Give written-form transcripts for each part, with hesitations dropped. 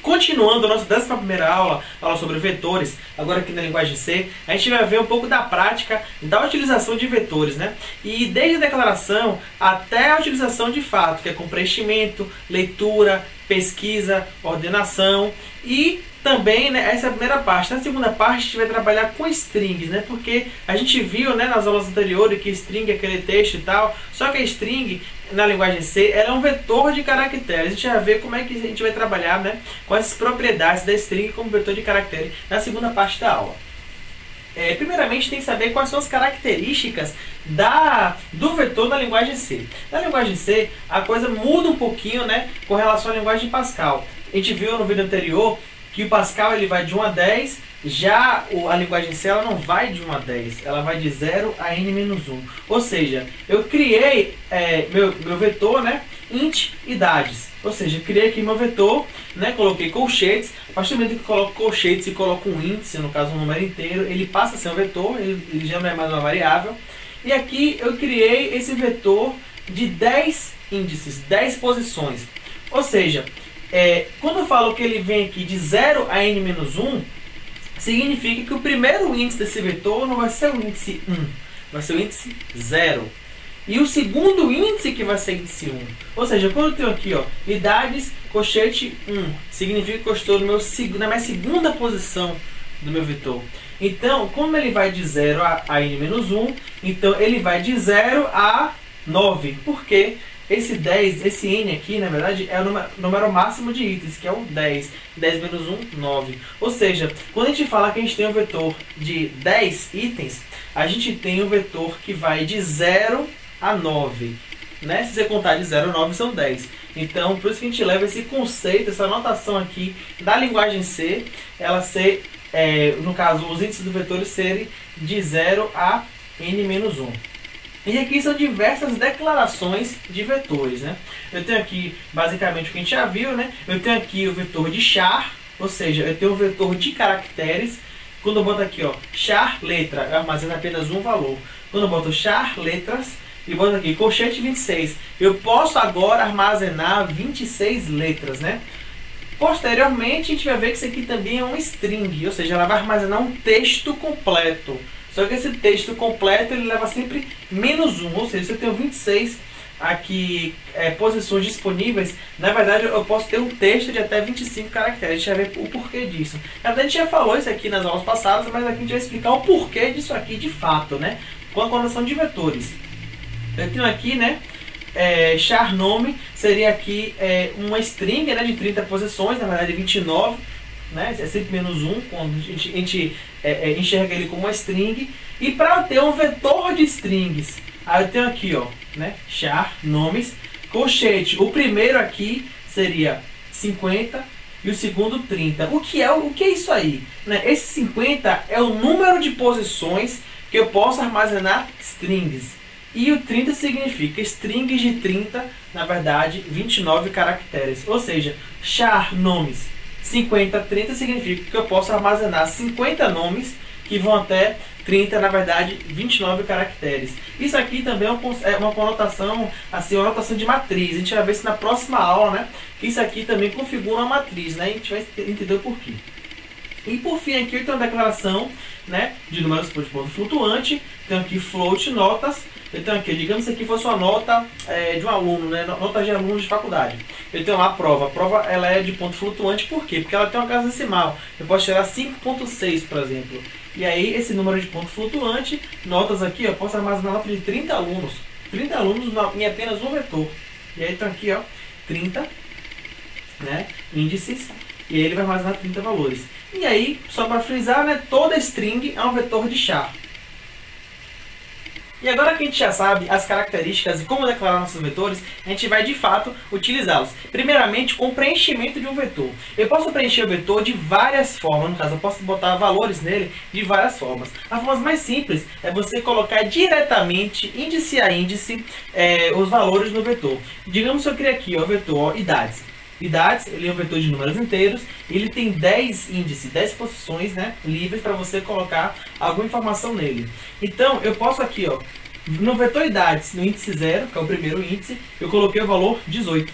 Continuando a nossa 11ª aula sobre vetores, agora aqui na linguagem C, a gente vai ver um pouco da prática da utilização de vetores, né? E desde a declaração até a utilização de fato, que é com preenchimento, leitura, pesquisa, ordenação e também, né, essa é a primeira parte. Na segunda parte a gente vai trabalhar com strings, né? Porque a gente viu, né, nas aulas anteriores que string é aquele texto e tal, só que a string na linguagem C ela é um vetor de caracteres. A gente vai ver como é que a gente vai trabalhar, né, com essas propriedades da string como vetor de caracteres na segunda parte da aula. Primeiramente tem que saber quais são as características do vetor na linguagem C. Na linguagem C a coisa muda um pouquinho, né, com relação à linguagem Pascal. A gente viu no vídeo anterior que o Pascal ele vai de 1 a 10, já a linguagem C ela não vai de 1 a 10, ela vai de 0 a n-1. Ou seja, eu criei meu vetor, né, int idades. Ou seja, eu criei aqui meu vetor, né, coloquei colchetes. A partir do momento que eu coloco colchetes e coloco um índice, no caso um número inteiro, ele passa a ser um vetor, ele já não é mais uma variável. E aqui eu criei esse vetor de 10 índices, 10 posições. Ou seja, quando eu falo que ele vem aqui de 0 a n-1, significa que o primeiro índice desse vetor não vai ser o índice 1, vai ser o índice 0. E o segundo índice que vai ser índice 1. Ou seja, quando eu tenho aqui, ó, idades, colchete 1, significa que eu estou na minha segunda posição do meu vetor. Então, como ele vai de 0 a n-1, então ele vai de 0 a 9. Por quê? Esse 10, esse n aqui, na verdade, é o número máximo de itens, que é o 10. 10 menos 1, 9. Ou seja, quando a gente fala que a gente tem um vetor de 10 itens, a gente tem um vetor que vai de 0 a 9. Né? Se você contar de 0 a 9, são 10. Então, por isso que a gente leva esse conceito, essa notação aqui da linguagem C, ela ser, no caso, os índices do vetor serem de 0 a n-1. E aqui são diversas declarações de vetores, né? Eu tenho aqui, basicamente, o que a gente já viu, né? Eu tenho aqui o vetor de char, ou seja, eu tenho o vetor de caracteres. Quando eu boto aqui, ó, char letra, eu armazeno apenas um valor. Quando eu boto char letras e boto aqui colchete 26, eu posso agora armazenar 26 letras, né? Posteriormente, a gente vai ver que isso aqui também é uma string, ou seja, ela vai armazenar um texto completo. Só que esse texto completo ele leva sempre -1, ou seja, se eu tenho 26 aqui posições disponíveis, na verdade eu posso ter um texto de até 25 caracteres. A gente vai ver o porquê disso. Na verdade a gente já falou isso aqui nas aulas passadas, mas aqui a gente vai explicar o porquê disso aqui de fato, né? Com a conotação de vetores. Eu tenho aqui, né, char nome seria aqui uma string, né, de 30 posições, na verdade 29. Né? É sempre -1 quando a gente enxerga ele como uma string. E para ter um vetor de strings, aí eu tenho aqui, ó, né, char nomes, colchete. O primeiro aqui seria 50 e o segundo 30. O que é isso aí? Né? Esse 50 é o número de posições que eu posso armazenar strings. E o 30 significa strings de 30, na verdade 29 caracteres. Ou seja, char nomes 50, 30 significa que eu posso armazenar 50 nomes que vão até 30, na verdade 29 caracteres. Isso aqui também é uma conotação, assim, uma notação de matriz. A gente vai ver isso na próxima aula, né? Que isso aqui também configura uma matriz, né? A gente vai entender o porquê. E por fim aqui eu tenho uma declaração, né, de números de ponto flutuante. Tenho aqui float notas. Eu tenho aqui, digamos que aqui fosse uma nota de um aluno, né, nota de aluno de faculdade. Eu tenho lá a prova. A prova ela é de ponto flutuante, por quê? Porque ela tem uma casa decimal. Eu posso tirar 5.6, por exemplo. E aí esse número de ponto flutuante, notas aqui, eu posso armazenar nota de 30 alunos. 30 alunos em apenas um vetor. E aí então aqui, ó, 30, né, índices. E aí ele vai armazenar 30 valores. E aí, só para frisar, né, toda string é um vetor de char. E agora que a gente já sabe as características e como declarar nossos vetores, a gente vai de fato utilizá-los. Primeiramente, com o preenchimento de um vetor. Eu posso preencher o vetor de várias formas, no caso eu posso botar valores nele de várias formas. A forma mais simples é você colocar diretamente, índice a índice, os valores no vetor. Digamos que eu criei aqui o vetor idades. Idades, ele é um vetor de números inteiros, ele tem 10 índices, 10 posições, né, livres para você colocar alguma informação nele. Então, eu posso aqui, ó, no vetor idades, no índice 0, que é o primeiro índice, eu coloquei o valor 18.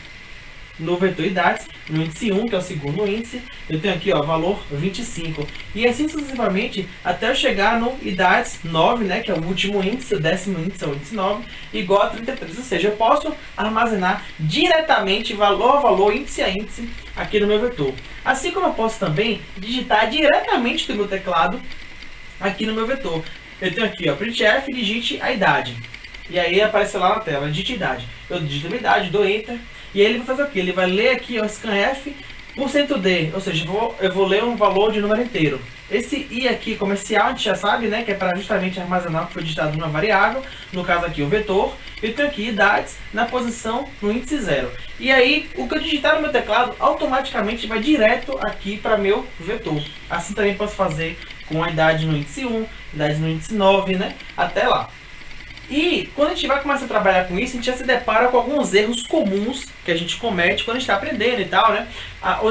no vetor idades, no índice 1, que é o segundo índice, eu tenho aqui, ó, valor 25. E assim sucessivamente, até eu chegar no idades 9, né, que é o último índice, o décimo índice, é o índice 9, igual a 33. Ou seja, eu posso armazenar diretamente valor a valor, índice a índice, aqui no meu vetor. Assim como eu posso também digitar diretamente do meu teclado aqui no meu vetor. Eu tenho aqui, ó, printf, digite a idade. E aí aparece lá na tela, digite a idade. Eu digito a minha idade, dou enter. E aí ele vai fazer o quê? Ele vai ler aqui, ó, scanf, %d. Ou seja, eu vou ler um valor de número inteiro. Esse i aqui, comercial, a gente já sabe, né? Que é para justamente armazenar o que foi digitado numa variável. No caso aqui, o vetor. Eu tenho aqui idades na posição no índice 0. E aí, o que eu digitar no meu teclado, automaticamente vai direto aqui para meu vetor. Assim também posso fazer com a idade no índice 1, idade no índice 9, né? Até lá. E quando a gente vai começar a trabalhar com isso, a gente já se depara com alguns erros comuns que a gente comete quando a gente está aprendendo e tal, né?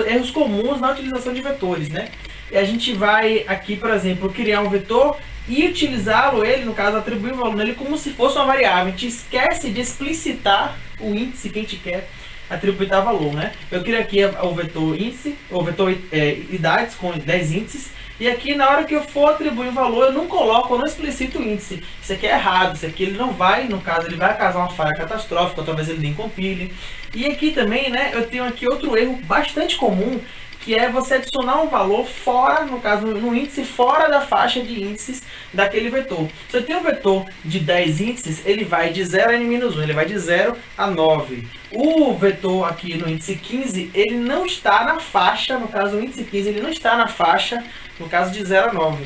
Erros comuns na utilização de vetores, né? E a gente vai aqui, por exemplo, criar um vetor e utilizá-lo, no caso, atribuir o valor nele como se fosse uma variável. A gente esquece de explicitar o índice que a gente quer atribuir tal valor, né? Eu crio aqui o vetor índice, o vetor idades com 10 índices. E aqui, na hora que eu for atribuir um valor, eu não coloco, eu não explicito o índice. Isso aqui é errado, isso aqui ele não vai, no caso, ele vai causar uma falha catastrófica, talvez ele nem compile. E aqui também, né, eu tenho aqui outro erro bastante comum, que é você adicionar um valor fora, no caso, no índice, fora da faixa de índices daquele vetor. Se eu tenho um vetor de 10 índices, ele vai de 0 a n-1, ele vai de 0 a 9. O vetor aqui no índice 15, ele não está na faixa, no caso, o índice 15, ele não está na faixa, no caso de 0 a 9.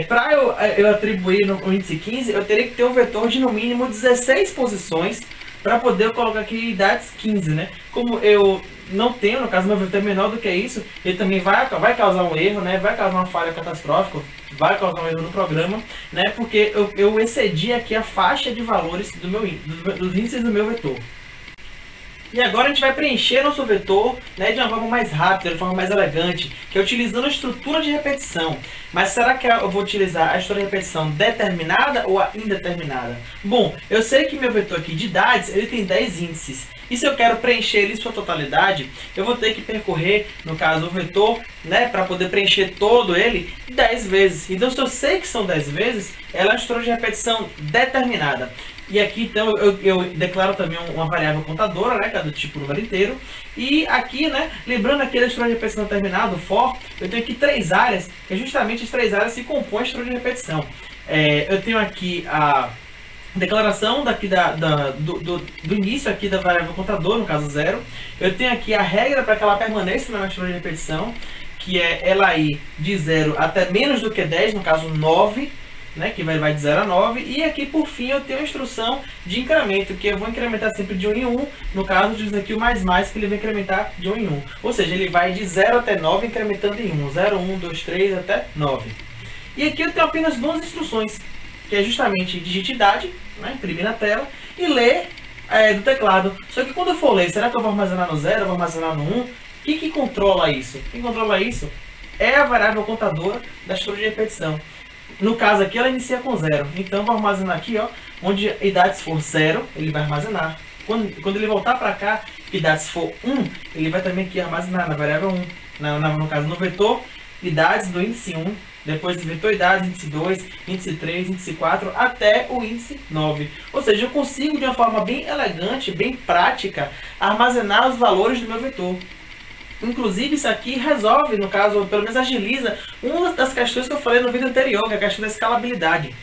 Para eu atribuir no índice 15, eu teria que ter um vetor de no mínimo 16 posições para poder colocar aqui idades 15, né? Como eu não tenho, no caso, meu vetor é menor do que isso, ele também vai causar um erro, né? Vai causar uma falha catastrófica, vai causar um erro no programa, né? Porque eu excedi aqui a faixa de valores dos índices do meu vetor. E agora a gente vai preencher nosso vetor, né, de uma forma mais rápida, de uma forma mais elegante, que é utilizando a estrutura de repetição. Mas será que eu vou utilizar a estrutura de repetição determinada ou a indeterminada? Bom, eu sei que meu vetor aqui de idades, ele tem 10 índices. E se eu quero preencher ele em sua totalidade, eu vou ter que percorrer, no caso, o vetor, né, para poder preencher todo ele 10 vezes. Então, se eu sei que são 10 vezes, ela é uma estrutura de repetição determinada. E aqui, então, eu declaro também uma variável contadora, né, que é do tipo número inteiro. E aqui, né, lembrando aqui da estrutura de repetição determinada, o for, eu tenho aqui 3 áreas, que é justamente as 3 áreas que compõem a estrutura de repetição. Eu tenho aqui a declaração daqui do início aqui da variável contador, no caso 0. Eu tenho aqui a regra para que ela permaneça na estrutura de repetição, que é ela ir de 0 até menos do que 10, no caso 9. Né, que vai de 0 a 9, e aqui por fim eu tenho a instrução de incremento, que eu vou incrementar sempre de 1 em 1, no caso diz aqui o mais, que ele vai incrementar de 1 em 1, ou seja, ele vai de 0 até 9 incrementando em 1, 0, 1, 2, 3 até 9. E aqui eu tenho apenas 2 instruções, que é justamente digite idade, né, imprimir na tela, e ler do teclado. Só que quando eu for ler, será que eu vou armazenar no 0, eu vou armazenar no 1? O que controla isso? Quem controla isso é a variável contadora da estrutura de repetição. No caso aqui, ela inicia com 0. Então, eu vou armazenar aqui, ó, onde idades for 0, ele vai armazenar. Quando ele voltar para cá, idades for 1, ele vai também aqui armazenar na variável 1. No caso, no vetor, idades do índice 1, depois do vetor idades, índice 2, índice 3, índice 4, até o índice 9. Ou seja, eu consigo, de uma forma bem elegante, bem prática, armazenar os valores do meu vetor. Inclusive, isso aqui resolve, no caso, pelo menos agiliza, uma das questões que eu falei no vídeo anterior, que é a questão da escalabilidade.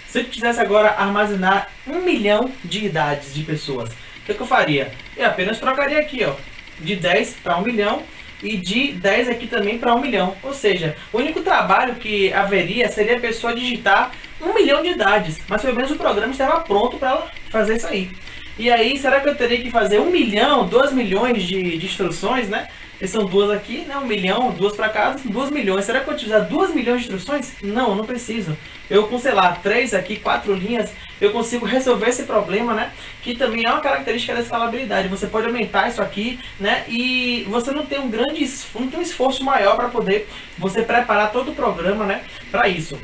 Se eu quisesse agora armazenar 1 milhão de idades de pessoas, o que eu faria? Eu apenas trocaria aqui, ó, de 10 para 1 milhão e de 10 aqui também para 1 milhão. Ou seja, o único trabalho que haveria seria a pessoa digitar 1 milhão de idades, mas pelo menos o programa estava pronto para ela fazer isso aí. E aí, será que eu teria que fazer 1 milhão, 2 milhões de instruções, né? São 2 aqui, né? 1 milhão, 2 para cada, 2 milhões. Será que eu vou utilizar 2 milhões de instruções? Não, não preciso. Eu com, sei lá, 3 aqui, 4 linhas, eu consigo resolver esse problema, né? Que também é uma característica da escalabilidade. Você pode aumentar isso aqui, né? E você não tem um esforço maior para poder você preparar todo o programa, né? Para isso.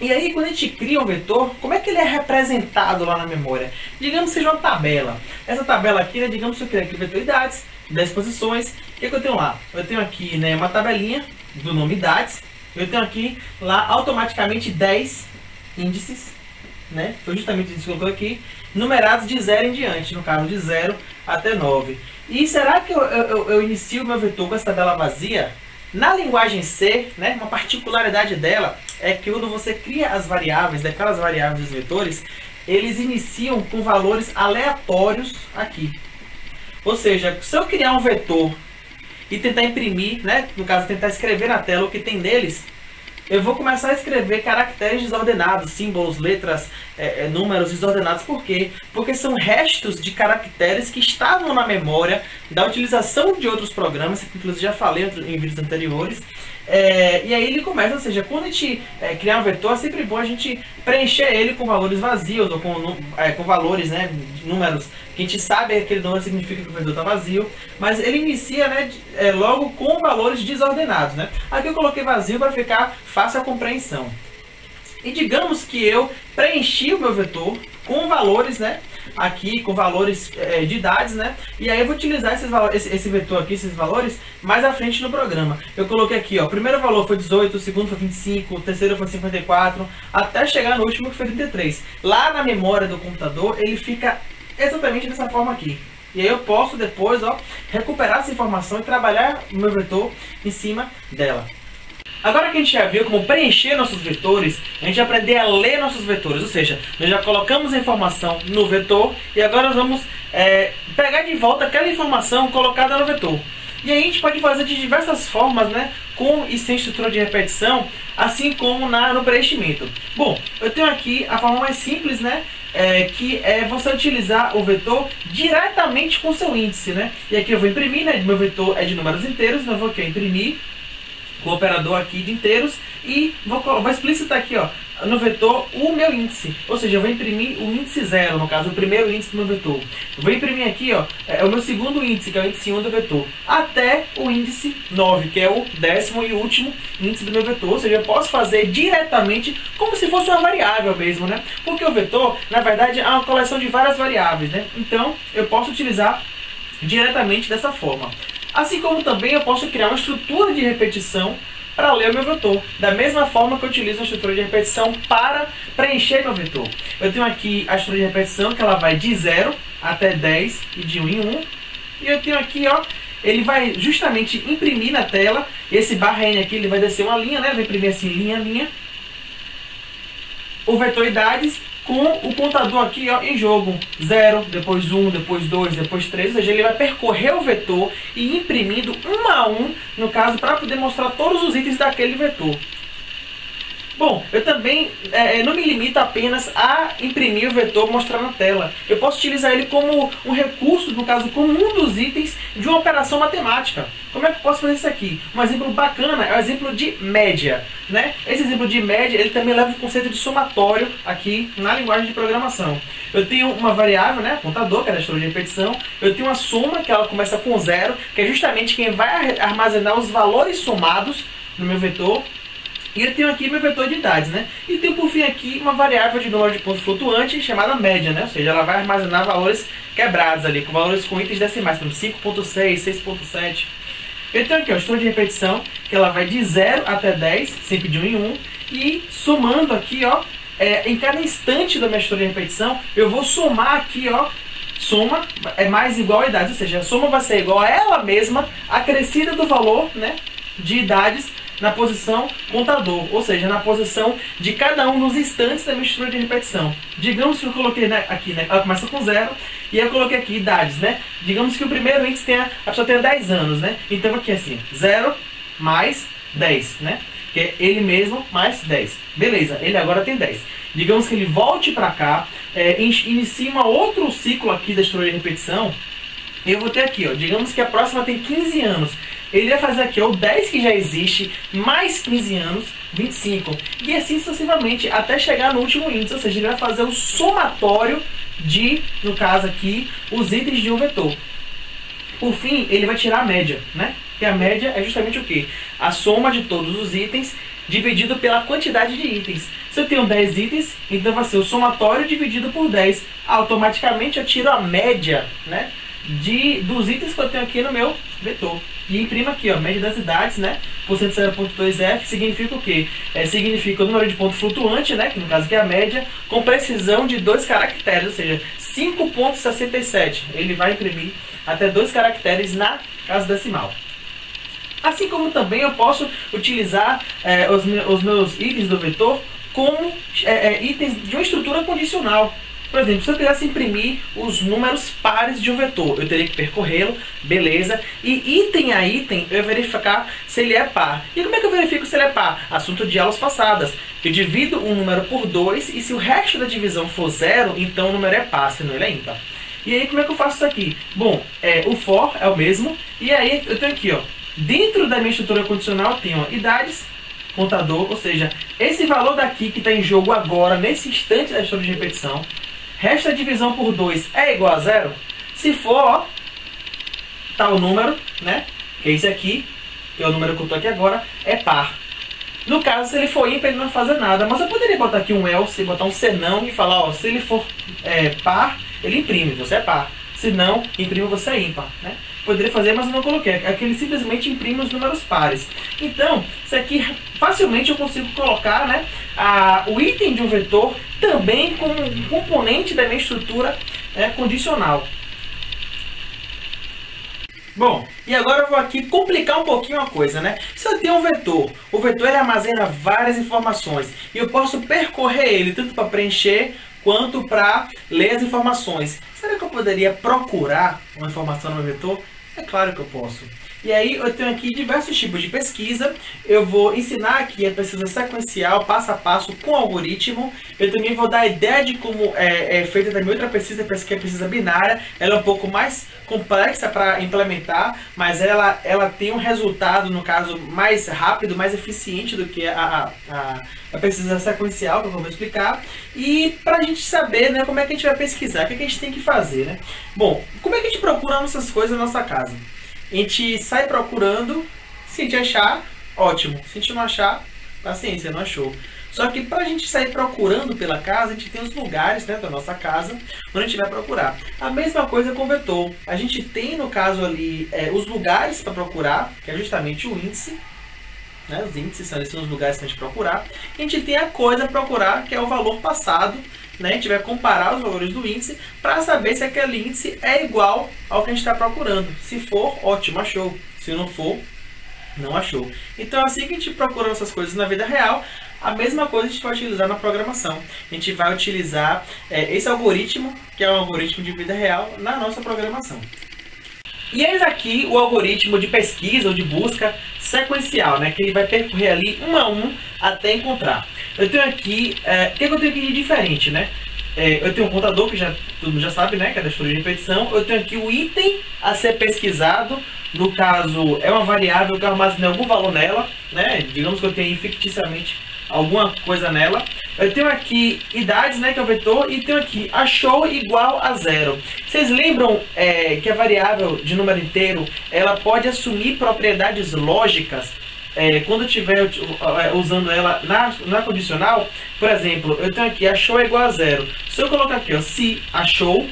E aí, quando a gente cria um vetor, como é que ele é representado lá na memória? Digamos que seja uma tabela. Essa tabela aqui, né, digamos que eu criei aqui o vetor idades, 10 posições. O que eu tenho lá? Eu tenho aqui, né, uma tabelinha do nome idades. Eu tenho aqui lá automaticamente 10 índices, né? Foi justamente isso que eu coloquei aqui, numerados de 0 em diante, no caso de 0 até 9. E será que eu inicio o meu vetor com essa tabela vazia? Na linguagem C, né, uma particularidade dela é que quando você cria as variáveis, daquelas variáveis dos vetores, eles iniciam com valores aleatórios aqui. Ou seja, se eu criar um vetor e tentar imprimir, né, no caso tentar escrever na tela o que tem neles, eu vou começar a escrever caracteres desordenados, símbolos, letras, números desordenados. Por quê? Porque são restos de caracteres que estavam na memória da utilização de outros programas, que inclusive já falei em vídeos anteriores. E aí ele começa, ou seja, quando a gente criar um vetor, é sempre bom a gente preencher ele com valores vazios, ou com valores, né, números, que a gente sabe que aquele número significa que o vetor está vazio, mas ele inicia, né, logo com valores desordenados, né? Aqui eu coloquei vazio para ficar fácil a compreensão. E digamos que eu preenchi o meu vetor com valores, né, aqui com valores de idades, né, e aí eu vou utilizar esse vetor aqui, esses valores, mais à frente no programa. Eu coloquei aqui, ó, o primeiro valor foi 18, o segundo foi 25, o terceiro foi 54, até chegar no último que foi 33. Lá na memória do computador, ele fica exatamente dessa forma aqui. E aí eu posso depois, ó, recuperar essa informação e trabalhar o meu vetor em cima dela. Agora que a gente já viu como preencher nossos vetores, a gente vai aprender a ler nossos vetores. Ou seja, nós já colocamos a informação no vetor e agora nós vamos pegar de volta aquela informação colocada no vetor. E aí a gente pode fazer de diversas formas, né, com e sem estrutura de repetição, assim como no preenchimento. Bom, eu tenho aqui a forma mais simples, né, que é você utilizar o vetor diretamente com o seu índice, né? E aqui eu vou imprimir, né, meu vetor é de números inteiros, então eu vou aqui imprimir com o operador aqui de inteiros e vou explicitar aqui, ó, no vetor o meu índice, ou seja, eu vou imprimir o índice 0, no caso, o primeiro índice do meu vetor. Eu vou imprimir aqui, ó, o meu segundo índice, que é o índice 1 do vetor, até o índice 9, que é o 10º e último índice do meu vetor. Ou seja, eu posso fazer diretamente como se fosse uma variável mesmo, né? Porque o vetor, na verdade, é uma coleção de várias variáveis, né? Então, eu posso utilizar diretamente dessa forma. Assim como também eu posso criar uma estrutura de repetição para ler o meu vetor, da mesma forma que eu utilizo a estrutura de repetição para preencher meu vetor. Eu tenho aqui a estrutura de repetição, que ela vai de 0 até 10 e de 1 em 1. E eu tenho aqui, ó, ele vai justamente imprimir na tela, esse barra N aqui, ele vai descer uma linha, né? Vai imprimir assim, linha, linha. O vetor idades com o contador aqui, ó, em jogo. 0, depois 1, depois 2, depois 3. Ou seja, ele vai percorrer o vetor e imprimindo um a um, no caso, para poder mostrar todos os itens daquele vetor. Bom, eu também não me limito apenas a imprimir o vetor e mostrar na tela. Eu posso utilizar ele como um recurso, no caso, como um dos itens de uma operação matemática. Como é que eu posso fazer isso aqui? Um exemplo bacana é o exemplo de média, né? Esse exemplo de média, ele também leva o conceito de somatório aqui na linguagem de programação. Eu tenho uma variável, né, contador, que é a estrutura de repetição. Eu tenho uma soma, que ela começa com 0, que é justamente quem vai armazenar os valores somados no meu vetor. E eu tenho aqui meu vetor de idades, né? E tenho por fim aqui uma variável de número de pontos flutuante chamada média, né? Ou seja, ela vai armazenar valores quebrados ali, com valores com itens decimais, como 5.6, 6.7. Eu tenho aqui a estrutura de repetição, que ela vai de 0 até 10, sempre de 1 em 1. E somando aqui, ó, em cada instante da minha estrutura de repetição, eu vou somar aqui, ó, soma é mais igual a idades, ou seja, a soma vai ser igual a ela mesma, acrescida do valor, né, de idades, na posição contador, ou seja, na posição de cada um dos instantes da minha estrutura de repetição. Digamos que eu coloquei, né, aqui, né, ela começa com 0 e eu coloquei aqui idades, né? Digamos que o primeiro índice a pessoa tenha 10 anos, né? Então aqui assim, 0 mais 10, né? Que é ele mesmo mais 10. Beleza, ele agora tem 10. Digamos que ele volte para cá, inicie um outro ciclo aqui da estrutura de repetição. Eu vou ter aqui, ó, digamos que a próxima tem 15 anos. Ele vai fazer aqui, ó, o 10 que já existe, mais 15 anos, 25. E assim sucessivamente, até chegar no último índice. Ou seja, ele vai fazer o somatório de, no caso aqui, os itens de um vetor. Por fim, ele vai tirar a média, né? Que a média é justamente o quê? A soma de todos os itens dividido pela quantidade de itens. Se eu tenho 10 itens, então vai ser o somatório dividido por 10. Automaticamente eu tiro a média, né, dos itens que eu tenho aqui no meu vetor. E imprimo aqui, ó, média das idades, né? Por 0.2f significa o quê? Significa o número de ponto flutuante, né? Que no caso aqui é a média, com precisão de 2 caracteres, ou seja, 5.67. Ele vai imprimir até 2 caracteres na casa decimal. Assim como também eu posso utilizar os meus itens do vetor como itens de uma estrutura condicional. Por exemplo, se eu quisesse imprimir os números pares de um vetor, eu teria que percorrê-lo, beleza, e item a item eu ia verificar se ele é par. E como é que eu verifico se ele é par? Assunto de aulas passadas. Eu divido um número por 2 e se o resto da divisão for 0, então o número é par, senão ele é ímpar. E aí como é que eu faço isso aqui? Bom, o for é o mesmo, e aí eu tenho aqui, ó, dentro da minha estrutura condicional eu tenho idades, contador, ou seja, esse valor daqui que está em jogo agora, nesse instante da estrutura de repetição, resta a divisão por 2 é igual a 0? Se for, ó, tá o número, né? Que é esse aqui, que é o número que eu estou aqui agora, é par. No caso, se ele for ímpar, ele não vai fazer nada. Mas eu poderia botar aqui um else, botar um senão e falar, ó, se ele for par, ele imprime, você é par. Se não, imprime, você é ímpar, né? Poderia fazer, mas eu não coloquei. Aqui ele simplesmente imprime os números pares. Então, isso aqui facilmente eu consigo colocar, né, o item de um vetor também como um componente da minha estrutura condicional. Bom, e agora eu vou aqui complicar um pouquinho a coisa, né? Se eu tenho um vetor, o vetor ele armazena várias informações e eu posso percorrer ele tanto para preencher quanto para ler as informações. Será que eu poderia procurar uma informação no meu vetor? É claro que eu posso. E aí eu tenho aqui diversos tipos de pesquisa. Eu vou ensinar aqui a pesquisa sequencial, passo a passo, com algoritmo. Eu também vou dar a ideia de como é feita também outra pesquisa, que é a pesquisa binária. Ela é um pouco mais complexa para implementar, mas ela tem um resultado, no caso, mais rápido, mais eficiente do que a pesquisa sequencial, que eu vou explicar. E para a gente saber, né, como é que a gente vai pesquisar, o que a gente tem que fazer, né? Bom, como é que a gente procura nossas coisas na nossa casa? A gente sai procurando, se a gente achar, ótimo. Se a gente não achar, paciência, não achou. Só que para a gente sair procurando pela casa, a gente tem os lugares, né, da nossa casa onde a gente vai procurar. A mesma coisa com o vetor. A gente tem, no caso ali, os lugares para procurar, que é justamente o índice. Né, os índices são os lugares que a gente procurar. E a gente tem a coisa a procurar, que é o valor passado. Né? A gente vai comparar os valores do índice para saber se aquele índice é igual ao que a gente está procurando. Se for, ótimo, achou. Se não for, não achou. Então é assim que a gente procura essas coisas na vida real. A mesma coisa a gente vai utilizar na programação. A gente vai utilizar esse algoritmo, que é um algoritmo de vida real, na nossa programação. E eis aqui o algoritmo de pesquisa ou de busca sequencial, né? Que ele vai percorrer ali um a um até encontrar. Eu tenho aqui, o que eu tenho aqui de diferente, né? Eu tenho um contador, que todo mundo já sabe, né? Que é da estrutura de repetição. Eu tenho aqui o item a ser pesquisado. No caso, é uma variável que eu armazenei algum valor nela, né? Digamos que eu tenho ficticiamente alguma coisa nela. Eu tenho aqui idades, né, que é o vetor, e tenho aqui achou igual a 0. Vocês lembram que a variável de número inteiro ela pode assumir propriedades lógicas quando eu estiver usando ela na condicional? Por exemplo, eu tenho aqui achou igual a 0. Se eu colocar aqui, ó, se achou,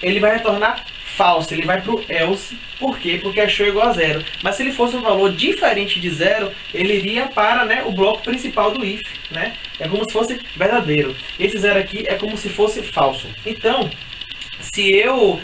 ele vai retornar falso, ele vai para o else. Por quê? Porque achou igual a 0. Mas se ele fosse um valor diferente de 0, ele iria para, né, o bloco principal do if. Né? É como se fosse verdadeiro. Esse 0 aqui é como se fosse falso. Então, se eu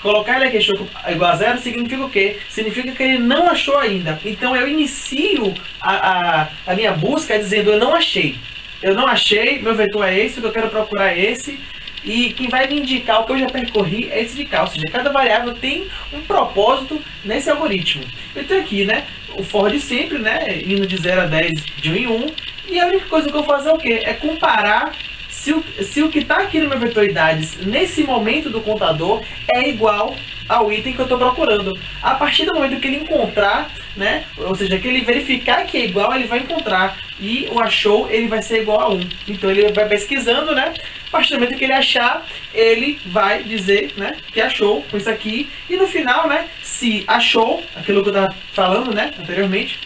colocar ele aqui achou igual a 0, significa o quê? Significa que ele não achou ainda. Então eu inicio a minha busca dizendo eu não achei. Eu não achei, meu vetor é esse, o que eu quero procurar é esse. E quem vai me indicar o que eu já percorri é esse de cá. Ou seja, cada variável tem um propósito nesse algoritmo. Eu tenho aqui, né, o for de sempre, né, indo de 0 a 10, de 1 em 1. E a única coisa que eu vou fazer é o quê? É comparar se o que está aqui no meu vetor idades, nesse momento do contador, é igual ao item que eu estou procurando. A partir do momento que ele encontrar, né, ou seja, que ele verificar que é igual, ele vai encontrar. E o achou, ele vai ser igual a 1. Então ele vai pesquisando, né? A partir do momento que ele achar, ele vai dizer, né, que achou com isso aqui. E no final, né, se achou, aquilo que eu estava falando, né, anteriormente,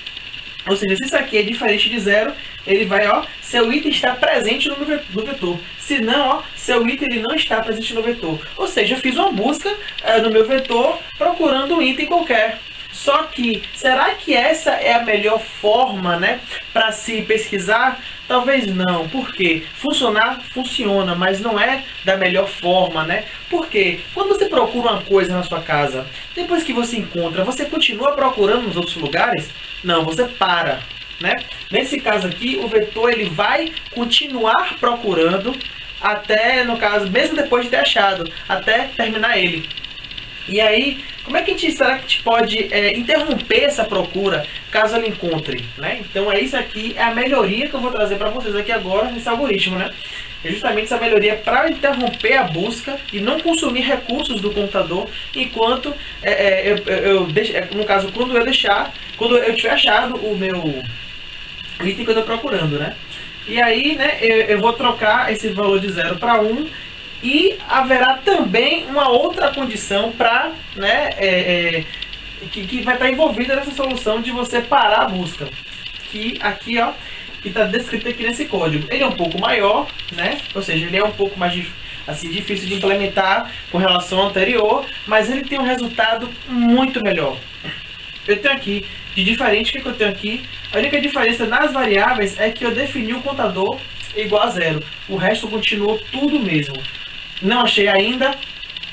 ou seja, se isso aqui é diferente de 0, ele vai, ó, seu item está presente no vetor. Se não, ó, seu item ele não está presente no vetor. Ou seja, eu fiz uma busca no meu vetor procurando um item qualquer. Só que, será que essa é a melhor forma, né, para se pesquisar? Talvez não. Por quê? Funcionar, funciona, mas não é da melhor forma, né? Porque quando você procura uma coisa na sua casa, depois que você encontra, você continua procurando nos outros lugares? Não, você para, né? Nesse caso aqui, o vetor ele vai continuar procurando até, no caso, mesmo depois de ter achado, até terminar ele. E aí, como é que será que a gente pode interromper essa procura caso ela encontre, né? Então isso aqui é a melhoria que eu vou trazer para vocês aqui agora nesse algoritmo, né? É justamente essa melhoria para interromper a busca e não consumir recursos do computador enquanto no caso quando eu tiver achado o item que eu estou procurando, né? E aí, né, eu vou trocar esse valor de 0 para 1. E haverá também uma outra condição para, né, que vai estar envolvida nessa solução de você parar a busca. Que aqui, ó, que está descrito aqui nesse código. Ele é um pouco maior, né? Ou seja, ele é um pouco mais assim, difícil de implementar com relação ao anterior, mas ele tem um resultado muito melhor. Eu tenho aqui, de diferente, o que eu tenho aqui? A única diferença nas variáveis é que eu defini o contador igual a 0. O resto continuou tudo mesmo. Não achei ainda.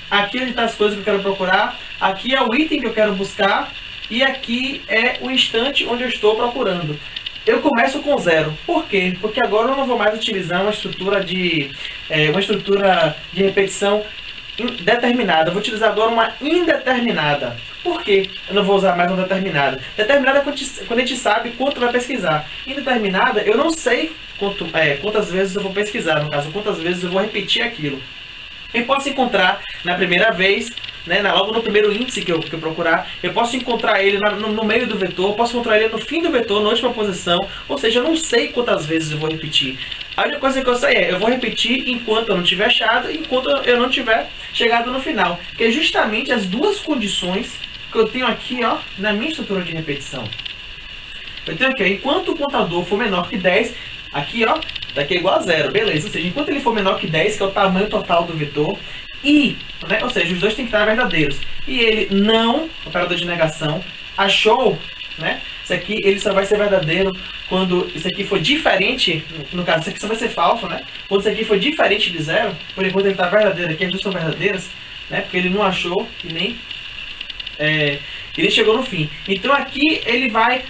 Aqui onde estão as coisas que eu quero procurar. Aqui é o item que eu quero buscar. E aqui é o instante onde eu estou procurando. Eu começo com 0. Por quê? Porque agora eu não vou mais utilizar uma estrutura de repetição determinada. Eu vou utilizar agora uma indeterminada. Por quê? Eu não vou usar mais uma determinada. Determinada é quando a gente sabe quanto vai pesquisar. Indeterminada, eu não sei quantas vezes eu vou pesquisar. No caso, quantas vezes eu vou repetir aquilo. Eu posso encontrar na primeira vez, né, logo no primeiro índice que eu procurar. Eu posso encontrar ele no meio do vetor. Eu posso encontrar ele no fim do vetor, na última posição. Ou seja, eu não sei quantas vezes eu vou repetir. A única coisa que eu sei eu vou repetir enquanto eu não tiver achado, enquanto eu não tiver chegado no final. Que é justamente as duas condições que eu tenho aqui, ó, na minha estrutura de repetição. Eu tenho aqui, ó, enquanto o contador for menor que 10, aqui, ó, daqui é igual a 0, beleza. Ou seja, enquanto ele for menor que 10, que é o tamanho total do vetor, e, né, ou seja, os dois têm que estar verdadeiros. E ele não, operador de negação, achou, né, isso aqui ele só vai ser verdadeiro quando isso aqui for diferente, no caso, isso aqui só vai ser falso, né? Quando isso aqui for diferente de 0, por enquanto ele está verdadeiro aqui, as duas são verdadeiras, né, porque ele não achou e nem ele chegou no fim. Então aqui ele vai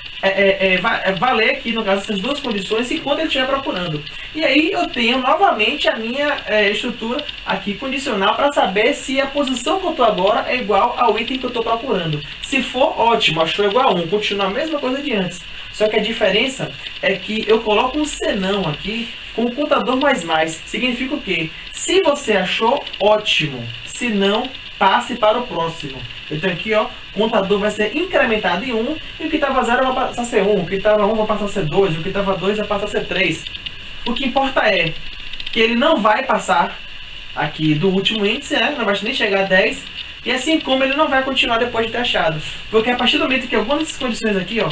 valer aqui, no caso, essas duas condições enquanto ele estiver procurando. E aí eu tenho novamente a minha estrutura aqui condicional para saber se a posição que eu estou agora é igual ao item que eu estou procurando. Se for, ótimo, achou igual a 1, continua a mesma coisa de antes. Só que a diferença é que eu coloco um senão aqui com o contador mais. Significa o quê? Se você achou, ótimo. Se não, passe para o próximo. Então aqui, ó, o contador vai ser incrementado em 1, e o que estava 0 vai passar a ser 1, o que estava 1 vai passar a ser 2, o que estava 2 vai passar a ser 3. O que importa é que ele não vai passar aqui do último índice, né? Não vai nem chegar a 10, e assim como ele não vai continuar depois de ter achado. Porque a partir do momento que algumas dessas condições aqui, ó,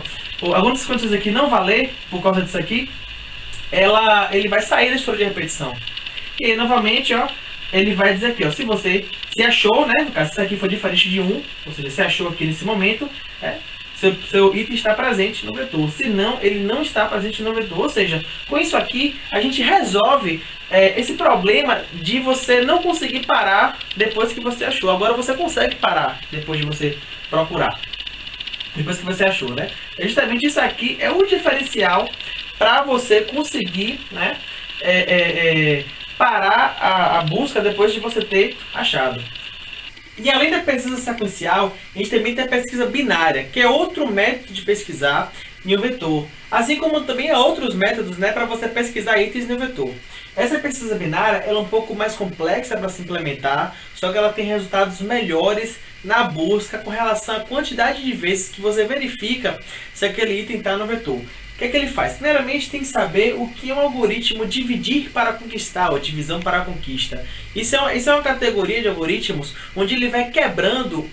algumas dessas condições aqui não valer por causa disso aqui, ele vai sair da estrutura de repetição. E aí, novamente, ó, ele vai dizer aqui, ó, se você se achou, né, no caso, isso aqui foi diferente de 1, ou seja, se achou aqui nesse momento, seu item está presente no vetor. Se não, ele não está presente no vetor. Ou seja, com isso aqui, a gente resolve esse problema de você não conseguir parar depois que você achou. Agora você consegue parar depois de você procurar. Depois que você achou, né? Justamente isso aqui é o diferencial para você conseguir, né, parar a busca depois de você ter achado. E além da pesquisa sequencial, a gente também tem a pesquisa binária, que é outro método de pesquisar em um vetor. Assim como também há outros métodos, né, para você pesquisar itens no vetor. Essa pesquisa binária ela é um pouco mais complexa para se implementar, só que ela tem resultados melhores na busca com relação à quantidade de vezes que você verifica se aquele item está no vetor. O que é que ele faz? Primeiramente, tem que saber o que é um algoritmo dividir para conquistar, ou divisão para conquista. Isso é uma categoria de algoritmos onde ele vai quebrando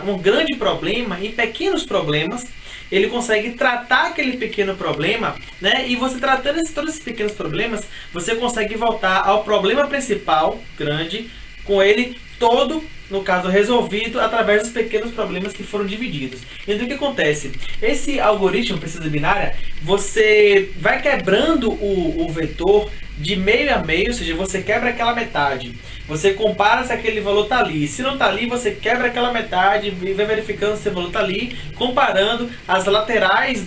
um grande problema em pequenos problemas ele consegue tratar aquele pequeno problema, né? E você tratando todos esses pequenos problemas, você consegue voltar ao problema principal, grande, com ele todo, no caso, resolvido através dos pequenos problemas que foram divididos. Então o que acontece? Esse algoritmo pesquisa binária, você vai quebrando o vetor de meio a meio, ou seja, você quebra aquela metade. Você compara se aquele valor está ali. Se não está ali, você quebra aquela metade e vai verificando se o valor está ali, comparando as laterais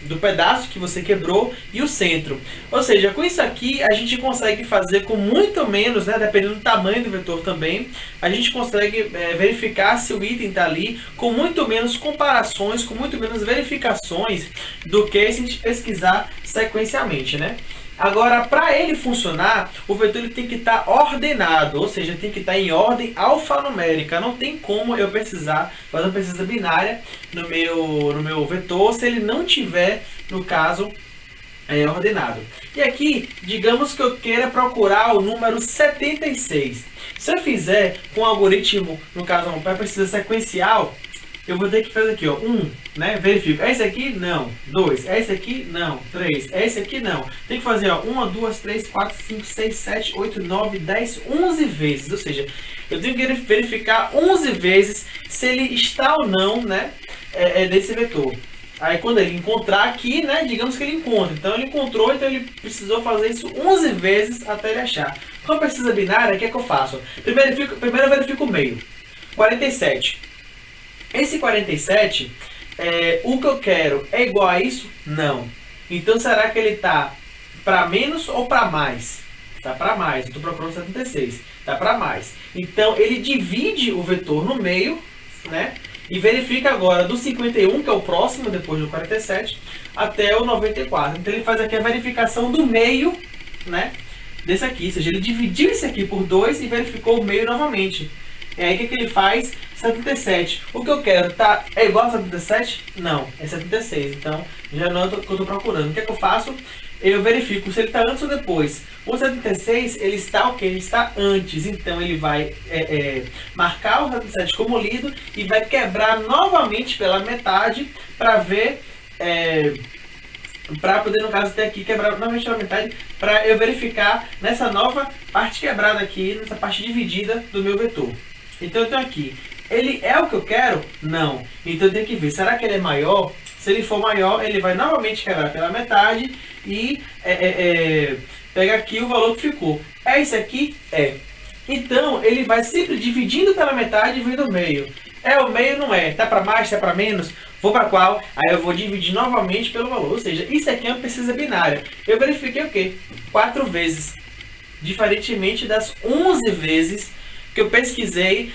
do pedaço que você quebrou e o centro. Ou seja, com isso aqui a gente consegue fazer com muito menos, né, dependendo do tamanho do vetor também, a gente consegue verificar se o item está ali com muito menos comparações, com muito menos verificações do que se a gente pesquisar sequencialmente, né? Agora, para ele funcionar, o vetor ele tem que estar ordenado, ou seja, tem que estar em ordem alfanumérica. Não tem como eu precisar fazer uma pesquisa binária no meu vetor se ele não tiver, no caso, ordenado. E aqui, digamos que eu queira procurar o número 76. Se eu fizer com o algoritmo, no caso, uma pesquisa sequencial, eu vou ter que fazer aqui, ó, 1, né? Verifico. É esse aqui? Não. 2. É esse aqui? Não. 3. É esse aqui? Não. Tem que fazer, ó, 1, 2, 3, 4, 5, 6, 7, 8, 9, 10, 11 vezes. Ou seja, eu tenho que verificar 11 vezes se ele está ou não, né? Desse vetor. Aí quando ele encontrar aqui, né? Digamos que ele encontra. Então ele encontrou, então ele precisou fazer isso 11 vezes até ele achar. Com a pesquisa binária, o que é que eu faço? Primeiro eu verifico o meio. 47. Esse 47, o que eu quero é igual a isso? Não. Então será que ele está para menos ou para mais? Está para mais. Eu estou procurando 76. Está para mais. Então ele divide o vetor no meio, né? E verifica agora do 51, que é o próximo depois do 47, até o 94. Então ele faz aqui a verificação do meio, né? Desse aqui. Ou seja, ele dividiu esse aqui por 2 e verificou o meio novamente. E aí o que ele faz? 77. O que eu quero é igual a 77? Não, é 76. Então já não é o que eu estou procurando. O que é que eu faço? Eu verifico se ele está antes ou depois. O 76 ele está o quê? Ele está antes. Então ele vai marcar o 77 como lido e vai quebrar novamente pela metade para ver. Para poder, no caso, ter aqui quebrar novamente pela metade, para eu verificar nessa nova parte quebrada aqui, nessa parte dividida do meu vetor. Então eu tenho aqui, ele é o que eu quero? Não. Então eu tenho que ver, será que ele é maior? Se ele for maior, ele vai novamente quebrar pela metade e pegar aqui o valor que ficou. É esse aqui? É. Então ele vai sempre dividindo pela metade e vindo do meio. É o meio, não é? Tá para mais, tá para menos? Vou para qual? Aí eu vou dividir novamente pelo valor. Ou seja, isso aqui é uma pesquisa binária. Eu verifiquei o quê? 4 vezes. Diferentemente das 11 vezes que eu pesquisei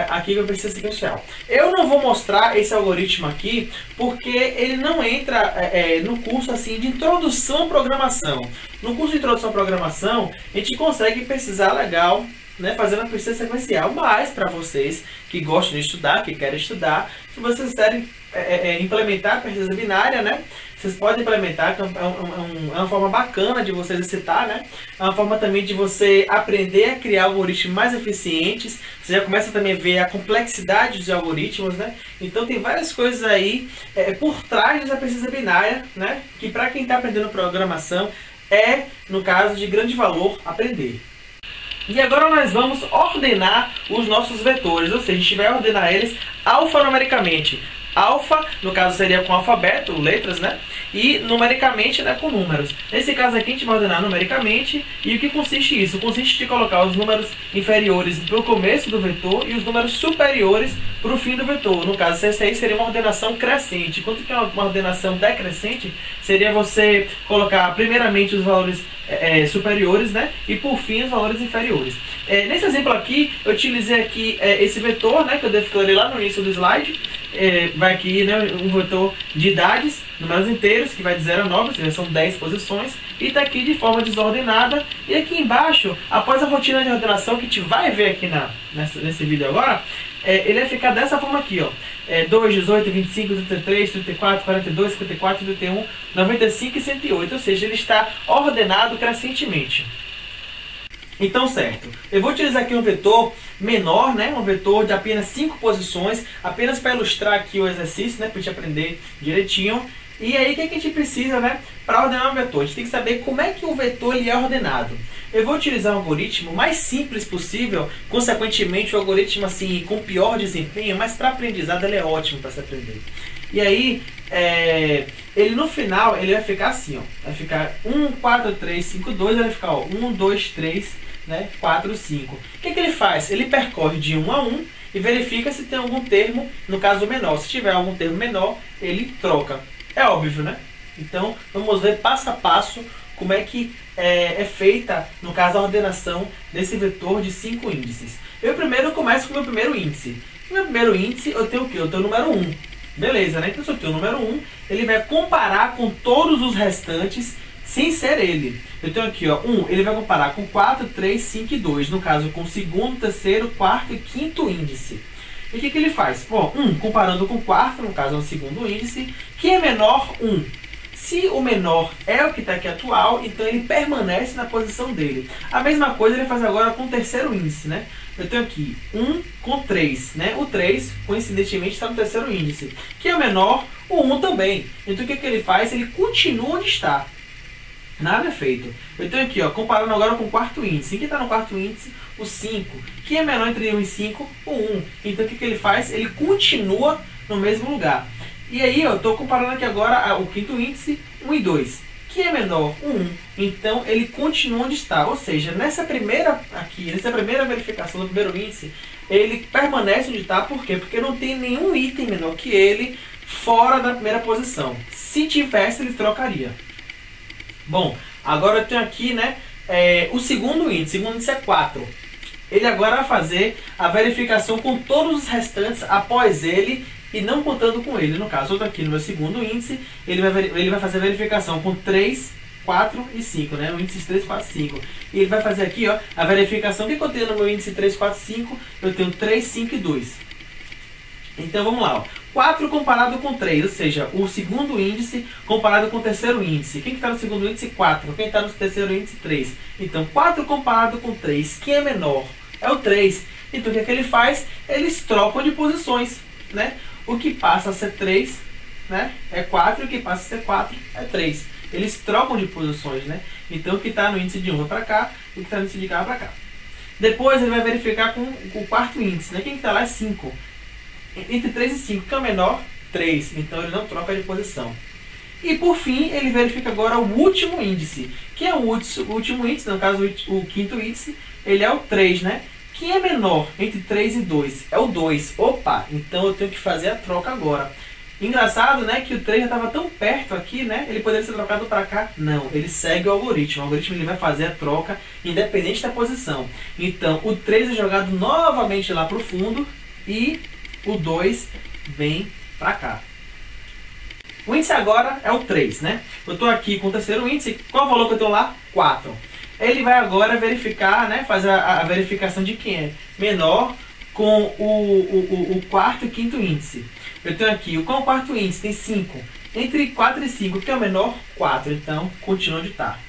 aqui com a pesquisa sequencial. Eu não vou mostrar esse algoritmo aqui porque ele não entra no curso assim de introdução à programação. No curso de introdução à programação, a gente consegue pesquisar legal, né, fazendo a pesquisa sequencial, mas para vocês que gostam de estudar, que querem estudar, se vocês quiserem implementar a pesquisa binária, né, vocês podem implementar, que é uma forma bacana de vocês exercitar, né, é uma forma também de você aprender a criar algoritmos mais eficientes, você já começa também a ver a complexidade dos algoritmos, né, então tem várias coisas aí por trás da pesquisa binária, né, que para quem está aprendendo programação no caso, de grande valor aprender. E agora nós vamos ordenar os nossos vetores, ou seja, a gente vai ordenar eles alfanumericamente. Alfa, no caso, seria com alfabeto, letras, né? E numericamente, né, com números. Nesse caso aqui, a gente vai ordenar numericamente. E o que consiste isso? Consiste de colocar os números inferiores para o começo do vetor e os números superiores para o fim do vetor. No caso, essa aí seria uma ordenação crescente. Enquanto que uma ordenação decrescente seria você colocar primeiramente os valores superiores, né? E por fim os valores inferiores. Nesse exemplo aqui, eu utilizei aqui esse vetor, né, que eu declarei lá no início do slide. Vai aqui, né, um vetor de idades, números inteiros, que vai de 0 a 9, ou seja, são 10 posições, e está aqui de forma desordenada. E aqui embaixo, após a rotina de ordenação que a gente vai ver aqui nesse vídeo agora, ele vai ficar dessa forma aqui, ó. 2, 18, 25, 33, 34, 42, 54, 31, 95 e 108, ou seja, ele está ordenado crescentemente. Então, certo, eu vou utilizar aqui um vetor menor, né? Um vetor de apenas 5 posições, apenas para ilustrar aqui o exercício, né? Para a gente aprender direitinho. E aí, o que a gente precisa, né? Para ordenar um vetor? A gente tem que saber como é que o vetor ele é ordenado. Eu vou utilizar um algoritmo mais simples possível, consequentemente o algoritmo assim com pior desempenho, mas para aprendizado ele é ótimo para se aprender. E aí, ele no final ele vai ficar assim, ó, vai ficar 1, 4, 3, 5, 2, vai ficar ó, 1, 2, 3, né, 4, 5. O que ele faz? Ele percorre de 1 a 1 e verifica se tem algum termo, no caso menor. Se tiver algum termo menor, ele troca. É óbvio, né? Então, vamos ver passo a passo como é que é feita, no caso, a ordenação desse vetor de 5 índices. Eu primeiro começo com o meu primeiro índice. No meu primeiro índice, eu tenho o quê? Eu tenho o número 1. Beleza, né? Então, se eu tenho o número 1, ele vai comparar com todos os restantes sem ser ele. Eu tenho aqui, ó, 1, ele vai comparar com 4, 3, 5 e 2. No caso, com o segundo, terceiro, quarto e quinto índice. E o que ele faz? Bom, 1 comparando com o quarto, no caso é o segundo índice, que é menor 1. Se o menor é o que está aqui atual, então ele permanece na posição dele. A mesma coisa ele faz agora com o terceiro índice, né? Eu tenho aqui 1 com 3, né? O 3, coincidentemente, está no terceiro índice, que é o menor, o 1 também. Então o que ele faz? Ele continua onde está. Nada é feito. Eu tenho aqui, ó, comparando agora com o quarto índice. Quem está no quarto índice? O 5. Quem é menor entre 1 e 5? O 1. Então o que ele faz? Ele continua no mesmo lugar. E aí eu estou comparando aqui agora o quinto índice, 1 e 2. Que é menor? 1. Então ele continua onde está. Ou seja, nessa primeira verificação do primeiro índice, ele permanece onde está. Por quê? Porque não tem nenhum item menor que ele fora da primeira posição. Se tivesse, ele trocaria. Bom, agora eu tenho aqui, né, o segundo índice. O segundo índice é 4. Ele agora vai fazer a verificação com todos os restantes após ele e não contando com ele. No caso, eu estou aqui no meu segundo índice, ele vai fazer a verificação com 3, 4 e 5, né? O índice 3, 4, 5. E ele vai fazer aqui, ó, a verificação que eu tenho no meu índice 3, 4, 5, eu tenho 3, 5 e 2. Então vamos lá, ó. 4 comparado com 3, ou seja, o segundo índice comparado com o terceiro índice. Quem está no segundo índice? 4. Quem está no terceiro índice? 3. Então 4 comparado com 3, quem é menor? É o 3. Então o que ele faz? Eles trocam de posições, né? O que passa a ser 3, né, é 4, e o que passa a ser 4 é 3. Eles trocam de posições, né? Então o que está no índice de 1 vai para cá, e o que está no índice de cá vai para cá. Depois ele vai verificar com o quarto índice, né? Quem está lá é 5. Entre 3 e 5, que é o menor? 3. Então ele não troca de posição. E por fim, ele verifica agora o último índice. Que é o último índice, no caso o quinto índice, ele é o 3, né? Quem é menor entre 3 e 2? É o 2. Opa, então eu tenho que fazer a troca agora. Engraçado, né, que o 3 já estava tão perto aqui, né? Ele poderia ser trocado para cá? Não, ele segue o algoritmo. O algoritmo ele vai fazer a troca independente da posição. Então, o 3 é jogado novamente lá para o fundo e o 2 vem para cá. O índice agora é o 3, né? Eu estou aqui com o terceiro índice. Qual o valor que eu tenho lá? 4. Ele vai agora verificar, né, fazer a verificação de quem é menor com o quarto e quinto índice. Eu tenho aqui, com o quarto índice tem 5. Entre 4 e 5, que é o menor? 4. Então, continua onde está.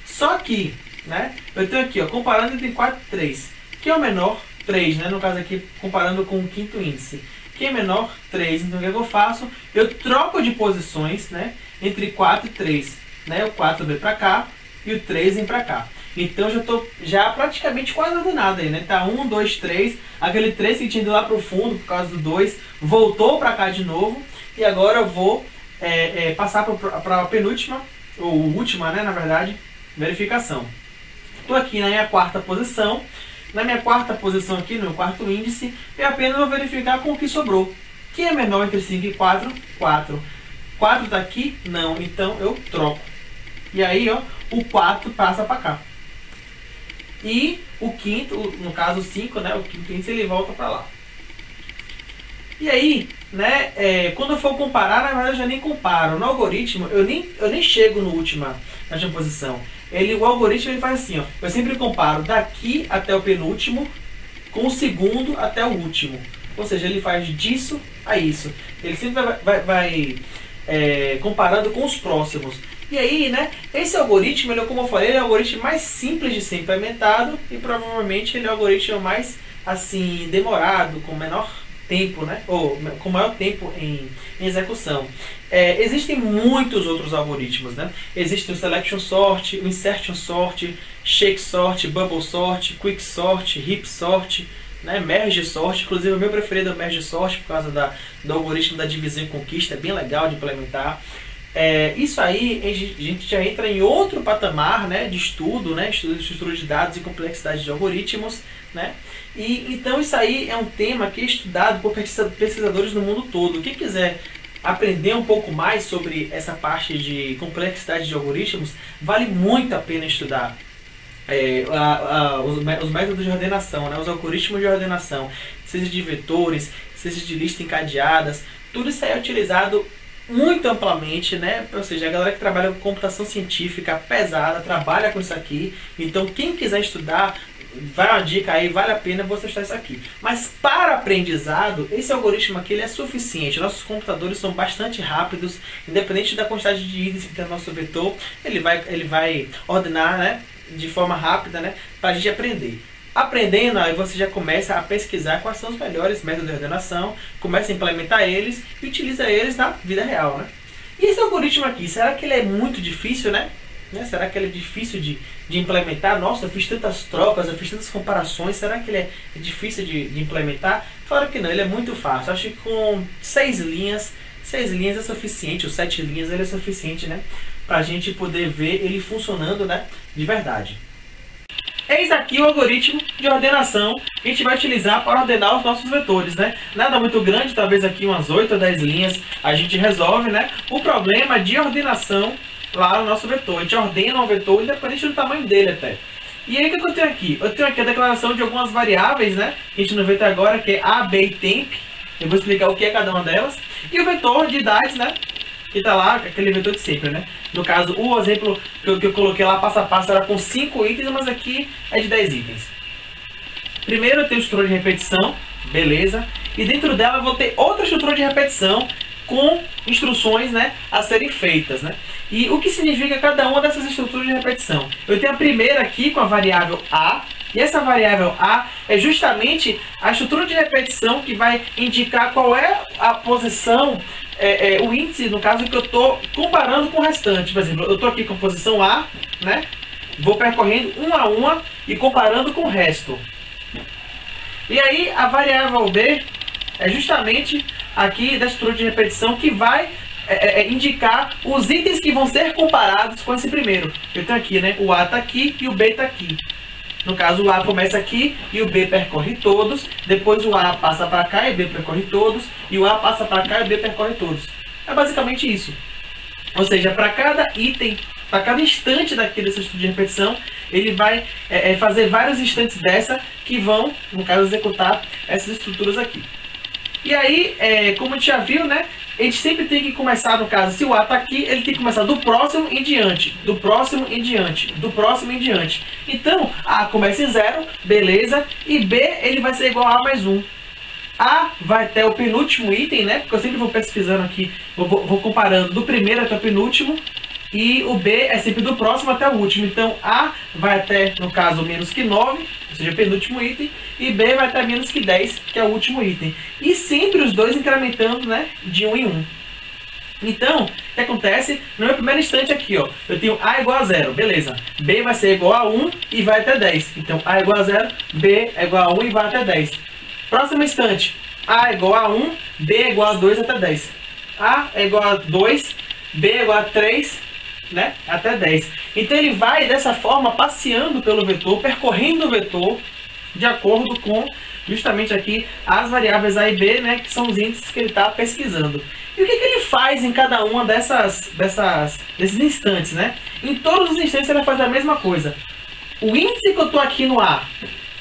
Só que, né, eu tenho aqui, ó, comparando entre 4 e 3, que é o menor? 3, né? No caso aqui, comparando com o quinto índice. Que é menor? 3. Então, o que eu faço? Eu troco de posições, né, entre 4 e 3. Né? O 4 vem para cá e o 3 vem para cá. Então eu já estou praticamente quase ordenado aí, né? Tá 1, 2, 3. Aquele 3 que tinha ido lá para o fundo por causa do 2 voltou para cá de novo. E agora eu vou passar para a penúltima, ou última, né? Na verdade, verificação. Estou aqui na minha quarta posição. Na minha quarta posição aqui, no meu quarto índice, eu apenas vou verificar com o que sobrou. Quem é menor entre 5 e 4? 4. 4 está aqui? Não. Então eu troco. E aí, ó, o 4 passa para cá. E o quinto, no caso o 5, né, o quinto índice, ele volta para lá. E aí, né, quando eu for comparar, na verdade eu já nem comparo. No algoritmo, eu nem chego na última posição. O algoritmo ele faz assim, ó, eu sempre comparo daqui até o penúltimo com o segundo até o último. Ou seja, ele faz disso a isso. Ele sempre vai comparando com os próximos. E aí, né, esse algoritmo, ele, como eu falei, ele é o algoritmo mais simples de ser implementado e provavelmente ele é o algoritmo mais, assim, demorado, com menor tempo, né, ou com maior tempo em execução. Existem muitos outros algoritmos, né? Existe o Selection Sort, o Insertion Sort, Shake Sort, Bubble Sort, Quick Sort, Heap Sort, né? Merge Sort. Inclusive o meu preferido é o Merge Sort por causa do algoritmo da divisão e conquista, é bem legal de implementar. Isso aí a gente já entra em outro patamar, né, de estudo, né, estudo de estrutura de dados e complexidade de algoritmos, né? E então isso aí é um tema que é estudado por pesquisadores no mundo todo. Quem quiser aprender um pouco mais sobre essa parte de complexidade de algoritmos, vale muito a pena estudar os métodos de ordenação, né, os algoritmos de ordenação, seja de vetores, seja de listas encadeadas, tudo isso aí é utilizado muito amplamente, né? Ou seja, a galera que trabalha com computação científica pesada trabalha com isso aqui. Então, quem quiser estudar, vai uma dica aí, vale a pena você estudar isso aqui. Mas para aprendizado, esse algoritmo aqui ele é suficiente. Nossos computadores são bastante rápidos, independente da quantidade de itens que tem no nosso vetor, ele vai ordenar, né, de forma rápida, né, para a gente aprender. Aprendendo, aí você já começa a pesquisar quais são os melhores métodos de ordenação, começa a implementar eles e utiliza eles na vida real, né? E esse algoritmo aqui, será que ele é muito difícil, né? Será que ele é difícil de implementar? Nossa, eu fiz tantas trocas, eu fiz tantas comparações, será que ele é difícil de implementar? Claro que não, ele é muito fácil. Acho que com 6 linhas é suficiente, ou 7 linhas ele é suficiente, né? Para a gente poder ver ele funcionando, né, de verdade. Eis aqui o algoritmo de ordenação que a gente vai utilizar para ordenar os nossos vetores, né? Nada muito grande, talvez aqui umas 8 ou 10 linhas a gente resolve, né, o problema de ordenação lá no nosso vetor. A gente ordena um vetor independente do tamanho dele até. E aí o que eu tenho aqui? Eu tenho aqui a declaração de algumas variáveis, né, que a gente não vê até agora, que é A, B e temp. Eu vou explicar o que é cada uma delas. E o vetor de idades, né, que está lá, aquele vetor de sempre, né? No caso, o exemplo que eu coloquei lá passo a passo era com 5 itens, mas aqui é de 10 itens. Primeiro eu tenho estrutura de repetição, beleza. E dentro dela eu vou ter outra estrutura de repetição com instruções, né, a serem feitas, né? E o que significa cada uma dessas estruturas de repetição? Eu tenho a primeira aqui com a variável A. E essa variável A é justamente a estrutura de repetição que vai indicar qual é a posição, o índice, no caso, que eu estou comparando com o restante. Por exemplo, eu estou aqui com a posição A, né? Vou percorrendo uma a uma e comparando com o resto. E aí a variável B é justamente aqui da estrutura de repetição que vai indicar os itens que vão ser comparados com esse primeiro. Eu tenho aqui, né? O A está aqui e o B está aqui. No caso, o A começa aqui e o B percorre todos. Depois o A passa para cá e o B percorre todos. E o A passa para cá e o B percorre todos. É basicamente isso. Ou seja, para cada item, para cada instante daqui dessa estrutura de repetição, ele vai fazer vários instantes dessa que vão, no caso, executar essas estruturas aqui. E aí, como a gente já viu, né? A gente sempre tem que começar, no caso, se o A está aqui, ele tem que começar do próximo em diante, do próximo em diante, do próximo em diante. Então, A começa em 0, beleza, e B ele vai ser igual a A mais 1. A vai até o penúltimo item, né? Porque eu sempre vou pesquisando aqui, vou comparando do primeiro até o penúltimo, e o B é sempre do próximo até o último. Então, A vai até, no caso, menos que 9, ou seja, o penúltimo item, e B vai até menos que 10, que é o último item. E sempre os dois incrementando, né, de 1 em 1. Então, o que acontece? No meu primeiro instante aqui, ó, eu tenho A igual a 0, beleza. B vai ser igual a 1 e vai até 10. Então, A é igual a 0, B é igual a 1 e vai até 10. Próximo instante, A é igual a 1, B é igual a 2 até 10. A é igual a 2, B é igual a 3, né, até 10. Então ele vai dessa forma passeando pelo vetor, percorrendo o vetor de acordo com justamente aqui as variáveis A e B, né, que são os índices que ele está pesquisando. E o que ele faz em cada uma desses instantes, né? Em todos os instantes ele vai fazer a mesma coisa. O índice que eu estou aqui no A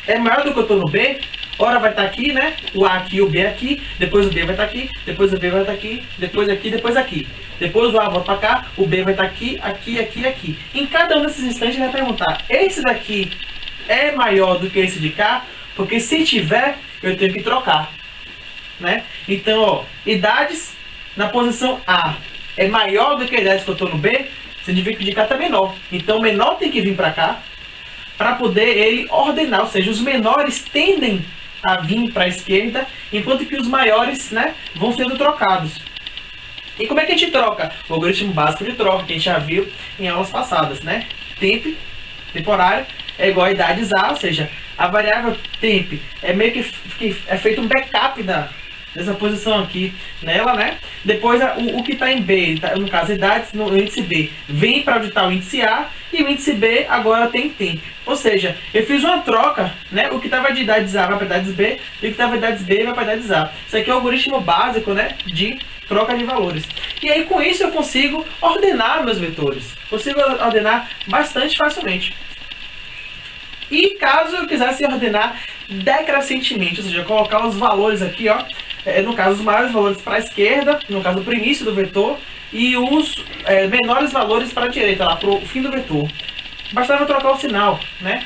é maior do que eu estou no B. Ora vai estar aqui, né? O A aqui, o B aqui, depois o B vai estar aqui, depois o B vai estar aqui, depois aqui, depois aqui. Depois o A volta para cá, o B vai estar aqui, aqui, aqui e aqui. Em cada um desses instantes ele vai perguntar, esse daqui é maior do que esse de cá? Porque se tiver, eu tenho que trocar, né? Então, ó, idades na posição A é maior do que a idade que eu estou no B? significa que de cá está menor. Então o menor tem que vir para cá para poder ele ordenar, ou seja, os menores tendem a vir para a esquerda, enquanto que os maiores, né, vão sendo trocados. E como é que a gente troca? O algoritmo básico de troca, que a gente já viu em aulas passadas, né? Temp, temporário, é igual a idades A, ou seja, a variável temp é meio que é feito um backup dessa posição aqui nela, né? Depois o que está em B, no caso idades, no índice B, vem para onde está o índice A, e o índice B agora tem temp. Ou seja, eu fiz uma troca, né? O que estava de idades A vai para idades B, e o que estava de idades B vai para idades A. Isso aqui é o algoritmo básico, né, de troca de valores. E aí com isso eu consigo ordenar meus vetores. Consigo ordenar bastante facilmente. E caso eu quisesse ordenar decrescentemente, ou seja, colocar os valores aqui, ó, no caso os maiores valores para a esquerda, no caso para o início do vetor, e os menores valores para a direita, lá para o fim do vetor. Bastava trocar o sinal, né?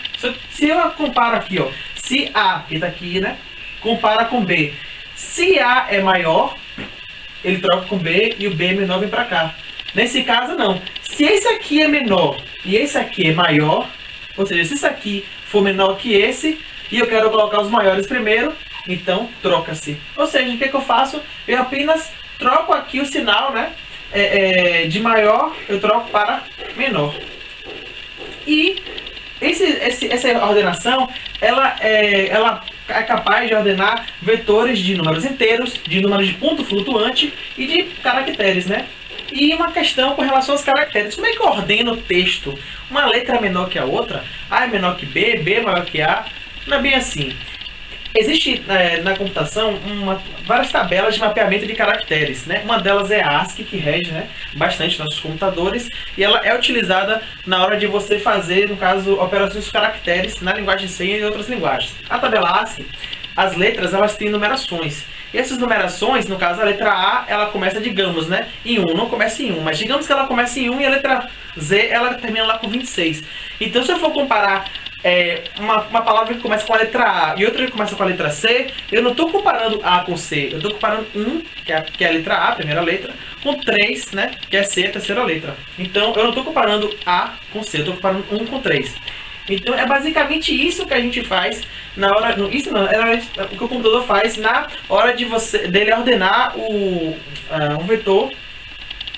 Se eu comparo aqui, ó, se A, que está aqui, né, compara com B. Se A é maior, ele troca com B e o B menor vem para cá. Nesse caso, não. Se esse aqui é menor e esse aqui é maior, ou seja, se isso aqui for menor que esse, e eu quero colocar os maiores primeiro, então troca-se. Ou seja, o que eu faço? Eu apenas troco aqui o sinal, né? De maior, eu troco para menor. E essa ordenação, ela é capaz de ordenar vetores de números inteiros, de números de ponto flutuante e de caracteres, né? E uma questão com relação aos caracteres. Como é que eu ordeno o texto? Uma letra é menor que a outra? A é menor que B, B é maior que A? Não é bem assim. Existe na computação várias tabelas de mapeamento de caracteres, né? Uma delas é a ASCII, que rege, né, bastante nossos computadores, e ela é utilizada na hora de você fazer, no caso, operações de caracteres na linguagem C e em outras linguagens. A tabela ASCII, as letras, elas têm numerações. E essas numerações, no caso a letra A, ela começa, digamos, né, em 1, não começa em 1, mas digamos que ela começa em 1 e a letra Z, ela termina lá com 26. Então, se eu for comparar uma palavra que começa com a letra A e outra que começa com a letra C, eu não estou comparando A com C, eu estou comparando 1, que é a letra A, a primeira letra, com 3, né, que é C, a terceira letra. Então, eu não estou comparando A com C, eu estou comparando 1 com 3. Então, é basicamente isso que a gente faz na hora... Isso não, é o que o computador faz na hora dele ordenar um vetor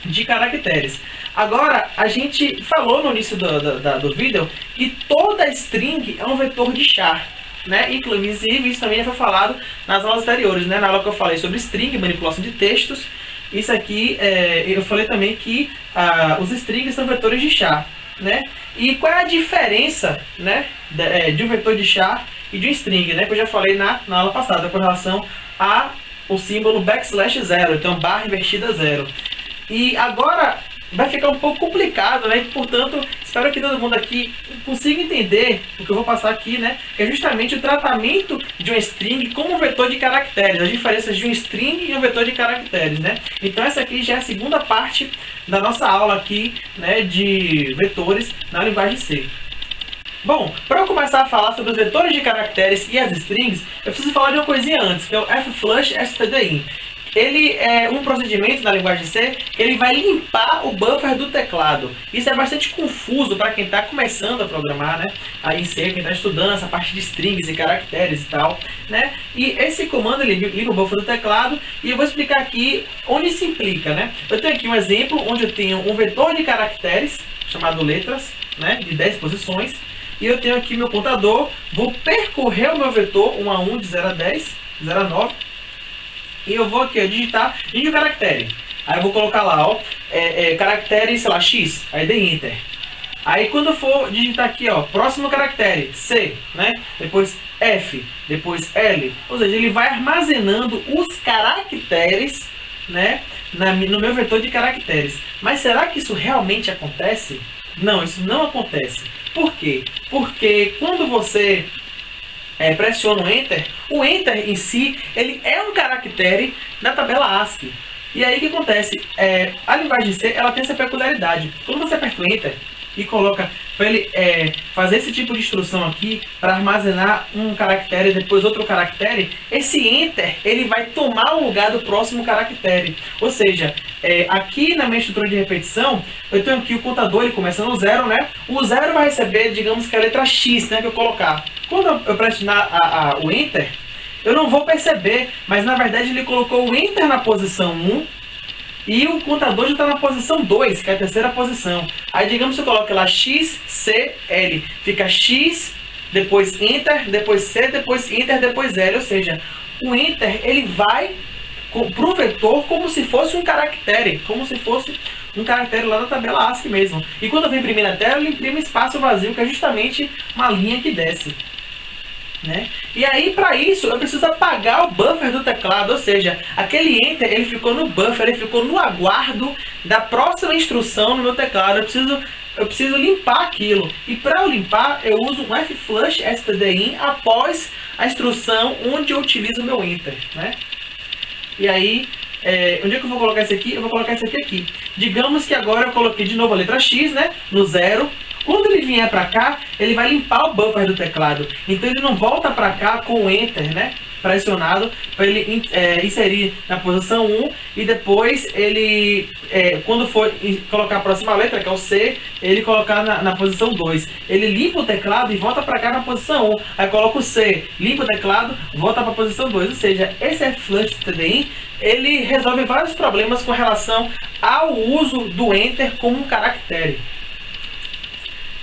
de caracteres. Agora, a gente falou no início do vídeo que toda string é um vetor de char, né? Inclusive, isso também já foi falado nas aulas anteriores, né? Na aula que eu falei sobre string, manipulação de textos. Isso aqui, eu falei também que os strings são vetores de char, né? E qual é a diferença, né, de um vetor de char e de um string, né? Que eu já falei na aula passada com relação ao símbolo \0, então barra invertida 0. E agora vai ficar um pouco complicado, né? Portanto, espero que todo mundo aqui consiga entender o que eu vou passar aqui, né? Que é justamente o tratamento de um string como um vetor de caracteres, as diferenças de um string e um vetor de caracteres, né? Então essa aqui já é a segunda parte da nossa aula aqui, né, de vetores na linguagem C. Bom, para eu começar a falar sobre os vetores de caracteres e as strings, eu preciso falar de uma coisinha antes, que é o flush stdin. Ele é um procedimento na linguagem C, ele vai limpar o buffer do teclado. Isso é bastante confuso para quem está começando a programar, né? Aí em C, quem está estudando essa parte de strings e caracteres e tal, né? E esse comando, ele limpa o buffer do teclado, e eu vou explicar aqui onde se implica, né? Eu tenho aqui um exemplo onde eu tenho um vetor de caracteres, chamado letras, né? De 10 posições, e eu tenho aqui meu contador, vou percorrer o meu vetor 1 a 1, de 0 a 10, 0 a 9, e eu vou aqui, ó, digitar o caractere. Aí eu vou colocar lá, ó, caractere, sei lá, X. Aí dei Enter. Aí quando eu for digitar aqui, ó, próximo caractere, C, né? Depois F, depois L. Ou seja, ele vai armazenando os caracteres, né, no meu vetor de caracteres. Mas será que isso realmente acontece? Não, isso não acontece. Por quê? Porque quando você pressiona o Enter em si, ele é um caractere da tabela ASCII. E aí o que acontece? A linguagem C, ela tem essa peculiaridade. Quando você aperta o Enter, e coloca para ele fazer esse tipo de instrução aqui para armazenar um caractere e depois outro caractere, esse enter ele vai tomar o lugar do próximo caractere. Ou seja, aqui na minha estrutura de repetição, eu tenho aqui o contador, ele começa no 0, né? O 0 vai receber, digamos que a letra X, né, que eu colocar. Quando eu pressionar o enter, eu não vou perceber, mas na verdade ele colocou o enter na posição 1 e o contador já está na posição 2, que é a terceira posição. Aí digamos que eu coloco lá X, C, L. Fica X, depois Enter, depois C, depois Enter, depois L. Ou seja, o Enter ele vai para o vetor como se fosse um caractere. Como se fosse um caractere lá da tabela ASCII mesmo. E quando eu vou imprimir na tela, ele imprime espaço vazio, que é justamente uma linha que desce. Né? E aí, para isso, eu preciso apagar o buffer do teclado, ou seja, aquele enter, ele ficou no buffer, ele ficou no aguardo da próxima instrução no meu teclado. Eu preciso limpar aquilo. E para eu limpar, eu uso um flush stdin após a instrução onde eu utilizo o meu enter. Né? E aí, onde é que eu vou colocar isso aqui? Eu vou colocar isso aqui. Digamos que agora eu coloquei de novo a letra X, né? No 0. Quando ele vier para cá, ele vai limpar o buffer do teclado. Então ele não volta para cá com o Enter, né, pressionado, para ele inserir na posição 1 e depois ele, quando for colocar a próxima letra, que é o C, ele colocar na posição 2. Ele limpa o teclado e volta para cá na posição 1. Aí coloca o C, limpa o teclado, volta para a posição 2. Ou seja, esse flush stdin, ele resolve vários problemas com relação ao uso do Enter como um caractere.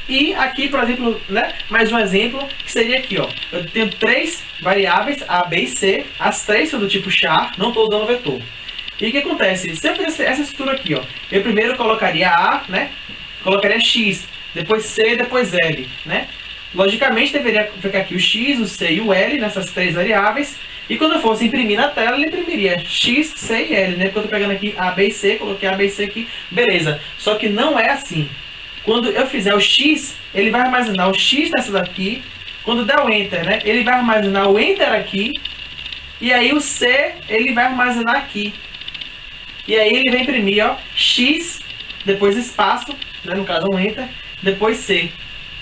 E aqui, por exemplo, né, mais um exemplo, que seria aqui, ó. Eu tenho 3 variáveis, A, B e C. As 3 são do tipo char, não estou usando vetor. E o que acontece? Se eu fizesse essa estrutura aqui, ó, eu primeiro colocaria A, né, colocaria X, depois C, depois L, né. Logicamente, deveria ficar aqui o X, o C e o L, nessas 3 variáveis. E quando eu fosse imprimir na tela, ele imprimiria X, C e L, né. Porque eu estou pegando aqui A, B e C, coloquei A, B e C aqui, beleza. Só que não é assim. Quando eu fizer o X, ele vai armazenar o X nessa daqui. Quando der o Enter, né, ele vai armazenar o Enter aqui. E aí o C, ele vai armazenar aqui. E aí ele vai imprimir, ó, X, depois espaço, né, no caso um Enter, depois C.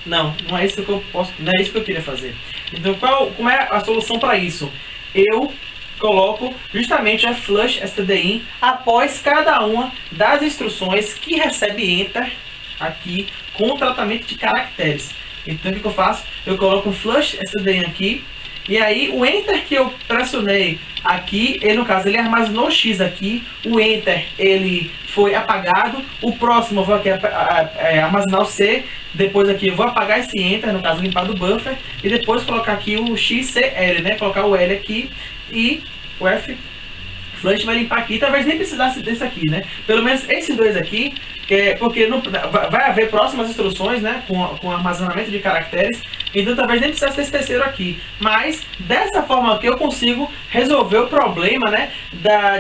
Não é isso que eu posso, não é isso que eu queria fazer. Então como é a solução para isso? Eu coloco justamente a flush stdin após cada uma das instruções que recebe Enter aqui com o tratamento de caracteres. Então o que eu faço? Eu coloco o flush stdin aqui, e aí o Enter que eu pressionei aqui, ele, no caso, ele armazenou o X aqui, o Enter ele foi apagado, o próximo eu vou aqui armazenar o C, depois aqui eu vou apagar esse Enter, no caso limpar do buffer, e depois colocar aqui o XCL, né? Colocar o L aqui e o flush vai limpar aqui, talvez nem precisasse desse aqui, né? Pelo menos esses dois aqui, porque vai haver próximas instruções, né, com armazenamento de caracteres, então talvez nem precisasse desse terceiro aqui. Mas dessa forma aqui eu consigo resolver o problema, né,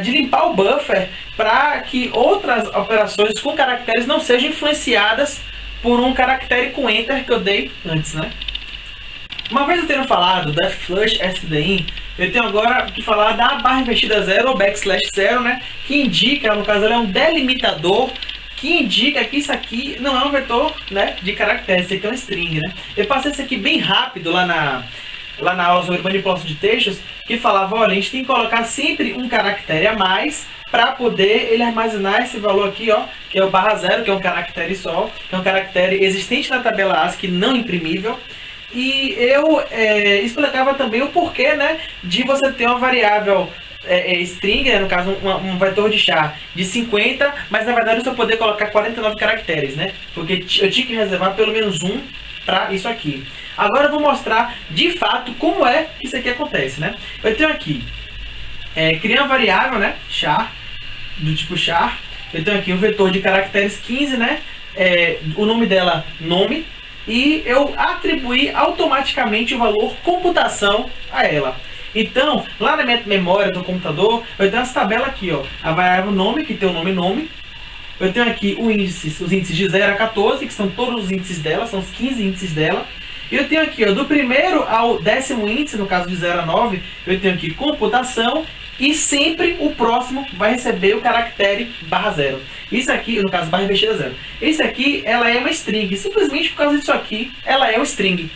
de limpar o buffer para que outras operações com caracteres não sejam influenciadas por um caractere com Enter que eu dei antes, né? Uma vez eu tendo falado da flush stdin, eu tenho agora que falar da barra invertida 0 ou backslash 0, né? Que indica, no caso, ela é um delimitador que indica que isso aqui não é um vetor, né, de caracteres, isso aqui é um string, né? Eu passei isso aqui bem rápido lá na aula sobre manipulação de textos, que falava, olha, a gente tem que colocar sempre um caractere a mais para poder ele armazenar esse valor aqui, ó, que é o barra 0, que é um caractere só, que é um caractere existente na tabela ASCII, não imprimível. E eu explicava também o porquê, né, de você ter uma variável string, né, no caso um vetor de char de 50, mas na verdade eu só poder colocar 49 caracteres, né, porque eu tinha que reservar pelo menos um para isso aqui. Agora eu vou mostrar de fato como é que isso aqui acontece, né. Eu tenho aqui, criei uma variável, né, char, do tipo char. Eu tenho aqui um vetor de caracteres 15, né, o nome dela nome, e eu atribuí automaticamente o valor computação a ela. Então, lá na minha memória do computador, eu tenho essa tabela aqui, ó, a variável nome, que tem o nome. Eu tenho aqui os índices de 0 a 14, que são todos os índices dela, são os 15 índices dela. E eu tenho aqui, ó, do primeiro ao 10º índice, no caso de 0 a 9, eu tenho aqui computação, e sempre o próximo vai receber o caractere /0. Isso aqui, no caso, barra invertida 0. Esse aqui, ela é uma string. Simplesmente por causa disso aqui, ela é uma string.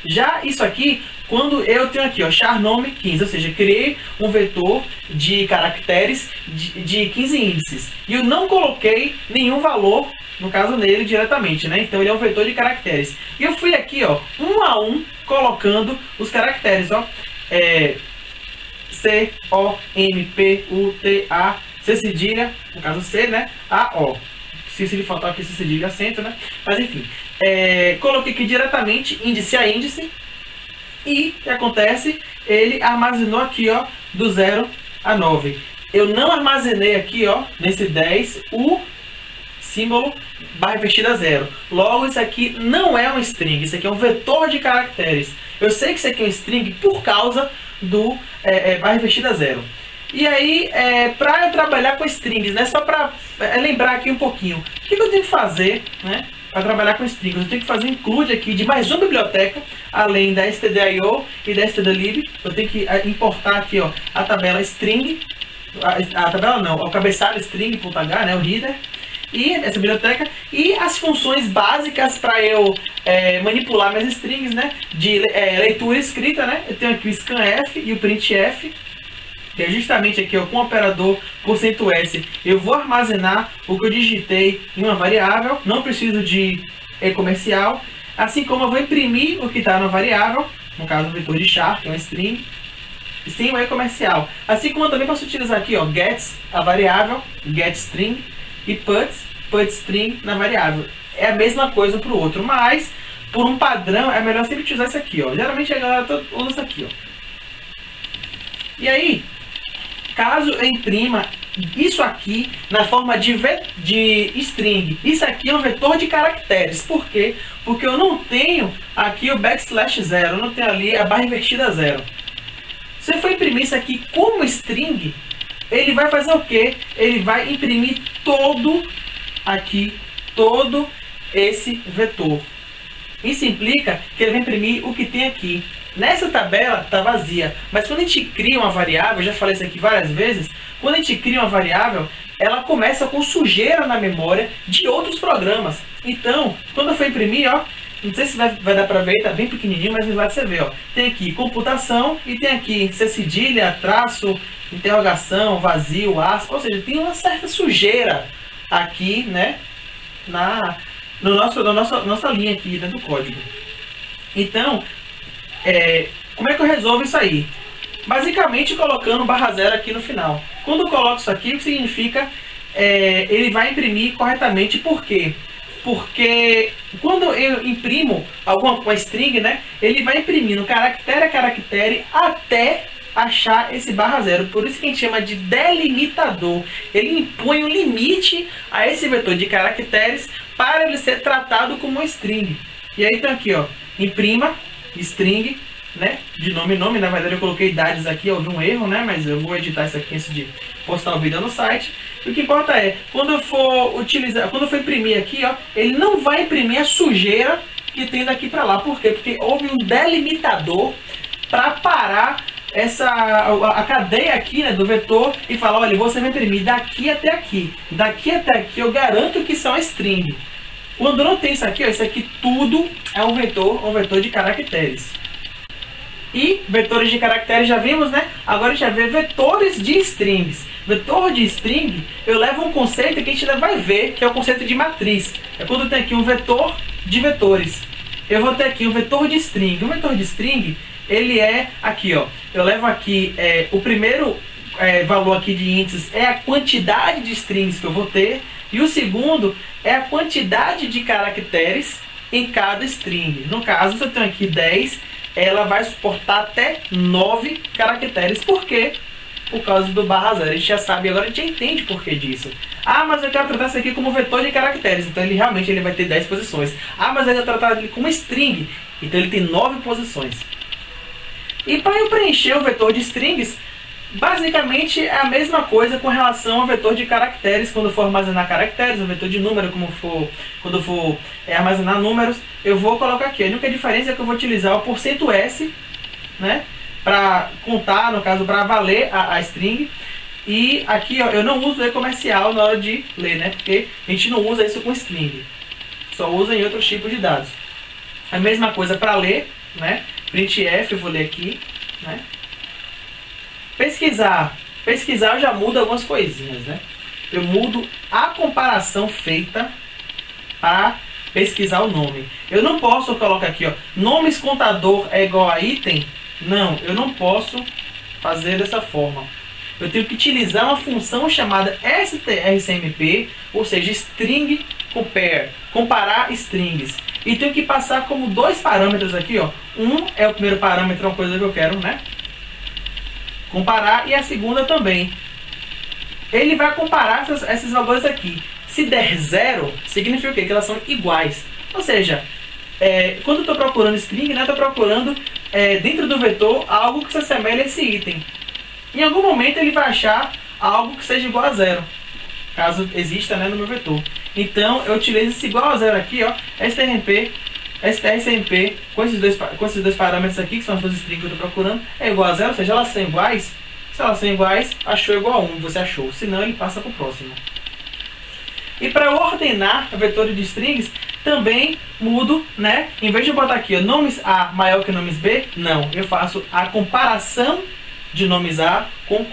Já isso aqui, quando eu tenho aqui, ó, char nome 15, ou seja, criei um vetor de caracteres de 15 índices. E eu não coloquei nenhum valor, no caso, nele diretamente, né? Então ele é um vetor de caracteres. E eu fui aqui, ó, um a um, colocando os caracteres, ó. C, O, M, P, U, T, A, C cedilha, no caso C, né? A, O. Se ele faltar aqui, C cedilha, acento, né? Mas enfim, coloquei aqui diretamente índice a índice. E o que acontece? Ele armazenou aqui, ó, do 0 a 9. Eu não armazenei aqui, ó, nesse 10, o símbolo barra invertida 0. Logo, isso aqui não é um string, isso aqui é um vetor de caracteres. Eu sei que isso aqui é um string por causa do barra invertida 0. E aí, para eu trabalhar com strings, né, só para lembrar aqui um pouquinho, o que eu tenho que fazer, né, para trabalhar com strings? Eu tenho que fazer um include aqui de mais uma biblioteca, além da stdio e da stdlib. Eu tenho que importar aqui, ó, a tabela string, a tabela não, o cabeçalho string.h, né, o header, e essa biblioteca, e as funções básicas para eu manipular minhas strings, né, de leitura e escrita, né. Eu tenho aqui o scanf e o printf, que é justamente aqui, ó, com o operador %s, eu vou armazenar o que eu digitei em uma variável, não preciso de comercial, assim como eu vou imprimir o que está na variável, no caso o vetor de char, que é uma string, sem o comercial. Assim como eu também posso utilizar aqui, ó, gets, a variável, getString, e putString na variável. É a mesma coisa para o outro, mas por um padrão é melhor sempre utilizar isso aqui, ó. Geralmente a galera usa isso aqui, ó. E aí, caso eu imprima isso aqui na forma de string, isso aqui é um vetor de caracteres. Por quê? Porque eu não tenho aqui o \0, eu não tenho ali a barra invertida 0. Se eu for imprimir isso aqui como string, ele vai fazer o quê? Ele vai imprimir todo esse vetor. Isso implica que ele vai imprimir o que tem aqui. Nessa tabela está vazia, mas quando a gente cria uma variável, eu já falei isso aqui várias vezes, quando a gente cria uma variável, ela começa com sujeira na memória de outros programas. Então, quando eu for imprimir, ó, não sei se vai dar para ver, tá bem pequenininho, mas vai você ver, ó. Tem aqui computação e tem aqui C cedilha, traço, interrogação, vazio, aspas, ou seja, tem uma certa sujeira aqui, né, na nossa linha aqui dentro do código. Então, como é que eu resolvo isso aí? Basicamente colocando /0 aqui no final. Quando eu coloco isso aqui, o que significa? Ele vai imprimir corretamente. Por quê? Porque quando eu imprimo uma string, né, ele vai imprimindo caractere a caractere até achar esse /0. Por isso que a gente chama de delimitador. Ele impõe um limite a esse vetor de caracteres para ele ser tratado como uma string. E aí então aqui, ó, imprima string, né, de nome, na verdade eu coloquei dados aqui, houve um erro, né, mas eu vou editar isso aqui antes de postar o vídeo no site. E o que importa é, quando eu for imprimir aqui, ó, ele não vai imprimir a sujeira que tem daqui para lá. Por quê? Porque houve um delimitador para parar a cadeia aqui, né, do vetor e falar, olha, você vai imprimir daqui até aqui. Daqui até aqui eu garanto que são string. Quando não tem isso aqui, ó, isso aqui tudo é um vetor de caracteres. E vetores de caracteres já vimos, né? Agora a gente vai ver vetores de strings. Vetor de string, eu levo um conceito que a gente ainda vai ver, que é o conceito de matriz. É quando eu tenho aqui um vetor de vetores. Eu vou ter aqui um vetor de string. Um vetor de string, ele é aqui, ó. Eu levo aqui o primeiro valor aqui de índices é a quantidade de strings que eu vou ter. E o segundo é a quantidade de caracteres em cada string. No caso, se eu tenho aqui 10, ela vai suportar até 9 caracteres. Por quê? Por causa do /0. A gente já sabe, agora a gente já entende por que disso. Ah, mas eu quero tratar isso aqui como vetor de caracteres. Então ele realmente vai ter 10 posições. Ah, mas eu quero tratar ele como string. Então ele tem 9 posições. E para eu preencher o vetor de strings, basicamente é a mesma coisa com relação ao vetor de caracteres. Quando for armazenar caracteres, o vetor de número, quando for armazenar números, eu vou colocar aqui. A única diferença é que eu vou utilizar o %s, né, para contar, no caso, para valer a string. E aqui, ó, eu não uso o comercial na hora de ler, né? Porque a gente não usa isso com string. Só usa em outros tipos de dados. A mesma coisa para ler, né? Printf, eu vou ler aqui, né? Pesquisar. Pesquisar eu já mudo algumas coisinhas, né? Eu mudo a comparação feita para pesquisar o nome. Eu não posso colocar aqui, ó, nomes contador é igual a item. Não, eu não posso fazer dessa forma. Eu tenho que utilizar uma função chamada strcmp, ou seja, string compare, comparar strings. E tenho que passar como dois parâmetros aqui, ó. Um é o primeiro parâmetro, é uma coisa que eu quero, né? Comparar, e a segunda também. Ele vai comparar esses valores aqui. Se der 0, significa o quê? Que elas são iguais. Ou seja, quando eu estou procurando string, né, estou procurando dentro do vetor algo que se assemelhe a esse item. Em algum momento ele vai achar algo que seja igual a 0, caso exista, né, no meu vetor. Então eu utilizo esse igual a 0 aqui, ó, strcmp com esses dois parâmetros aqui, que são as duas strings que eu estou procurando, é igual a 0, ou seja, elas são iguais. Se elas são iguais, achou igual a 1, você achou. Senão ele passa para o próximo. E para eu ordenar vetores de strings, também mudo, né? Em vez de eu botar aqui, ó, nomes A maior que nomes B, não. Eu faço a comparação de nomes A com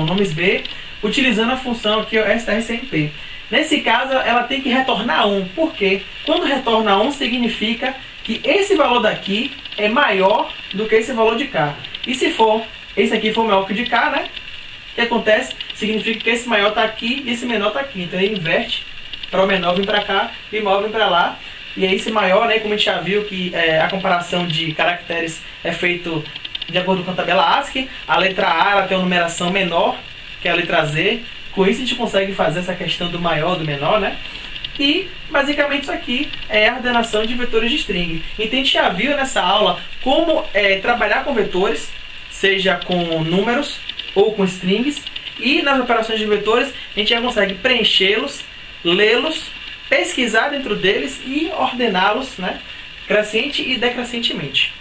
nomes B, utilizando a função aqui, ó, strcmp. Nesse caso, ela tem que retornar 1. Por quê? Quando retorna 1, significa que esse valor daqui é maior do que esse valor de cá. E se for, esse aqui for maior que o de cá, né? O que acontece? Significa que esse maior está aqui e esse menor está aqui. Então ele inverte para o menor vir para cá e o maior vir para lá. E aí esse maior, né, como a gente já viu que a comparação de caracteres é feito de acordo com a tabela ASCII. A letra A ela tem uma numeração menor que a letra Z. Com isso a gente consegue fazer essa questão do maior do menor, né? E basicamente isso aqui é a ordenação de vetores de string. Então a gente já viu nessa aula como trabalhar com vetores, seja com números ou com strings. E nas operações de vetores a gente já consegue preenchê-los, lê-los, pesquisar dentro deles e ordená-los, né, crescente e decrescentemente.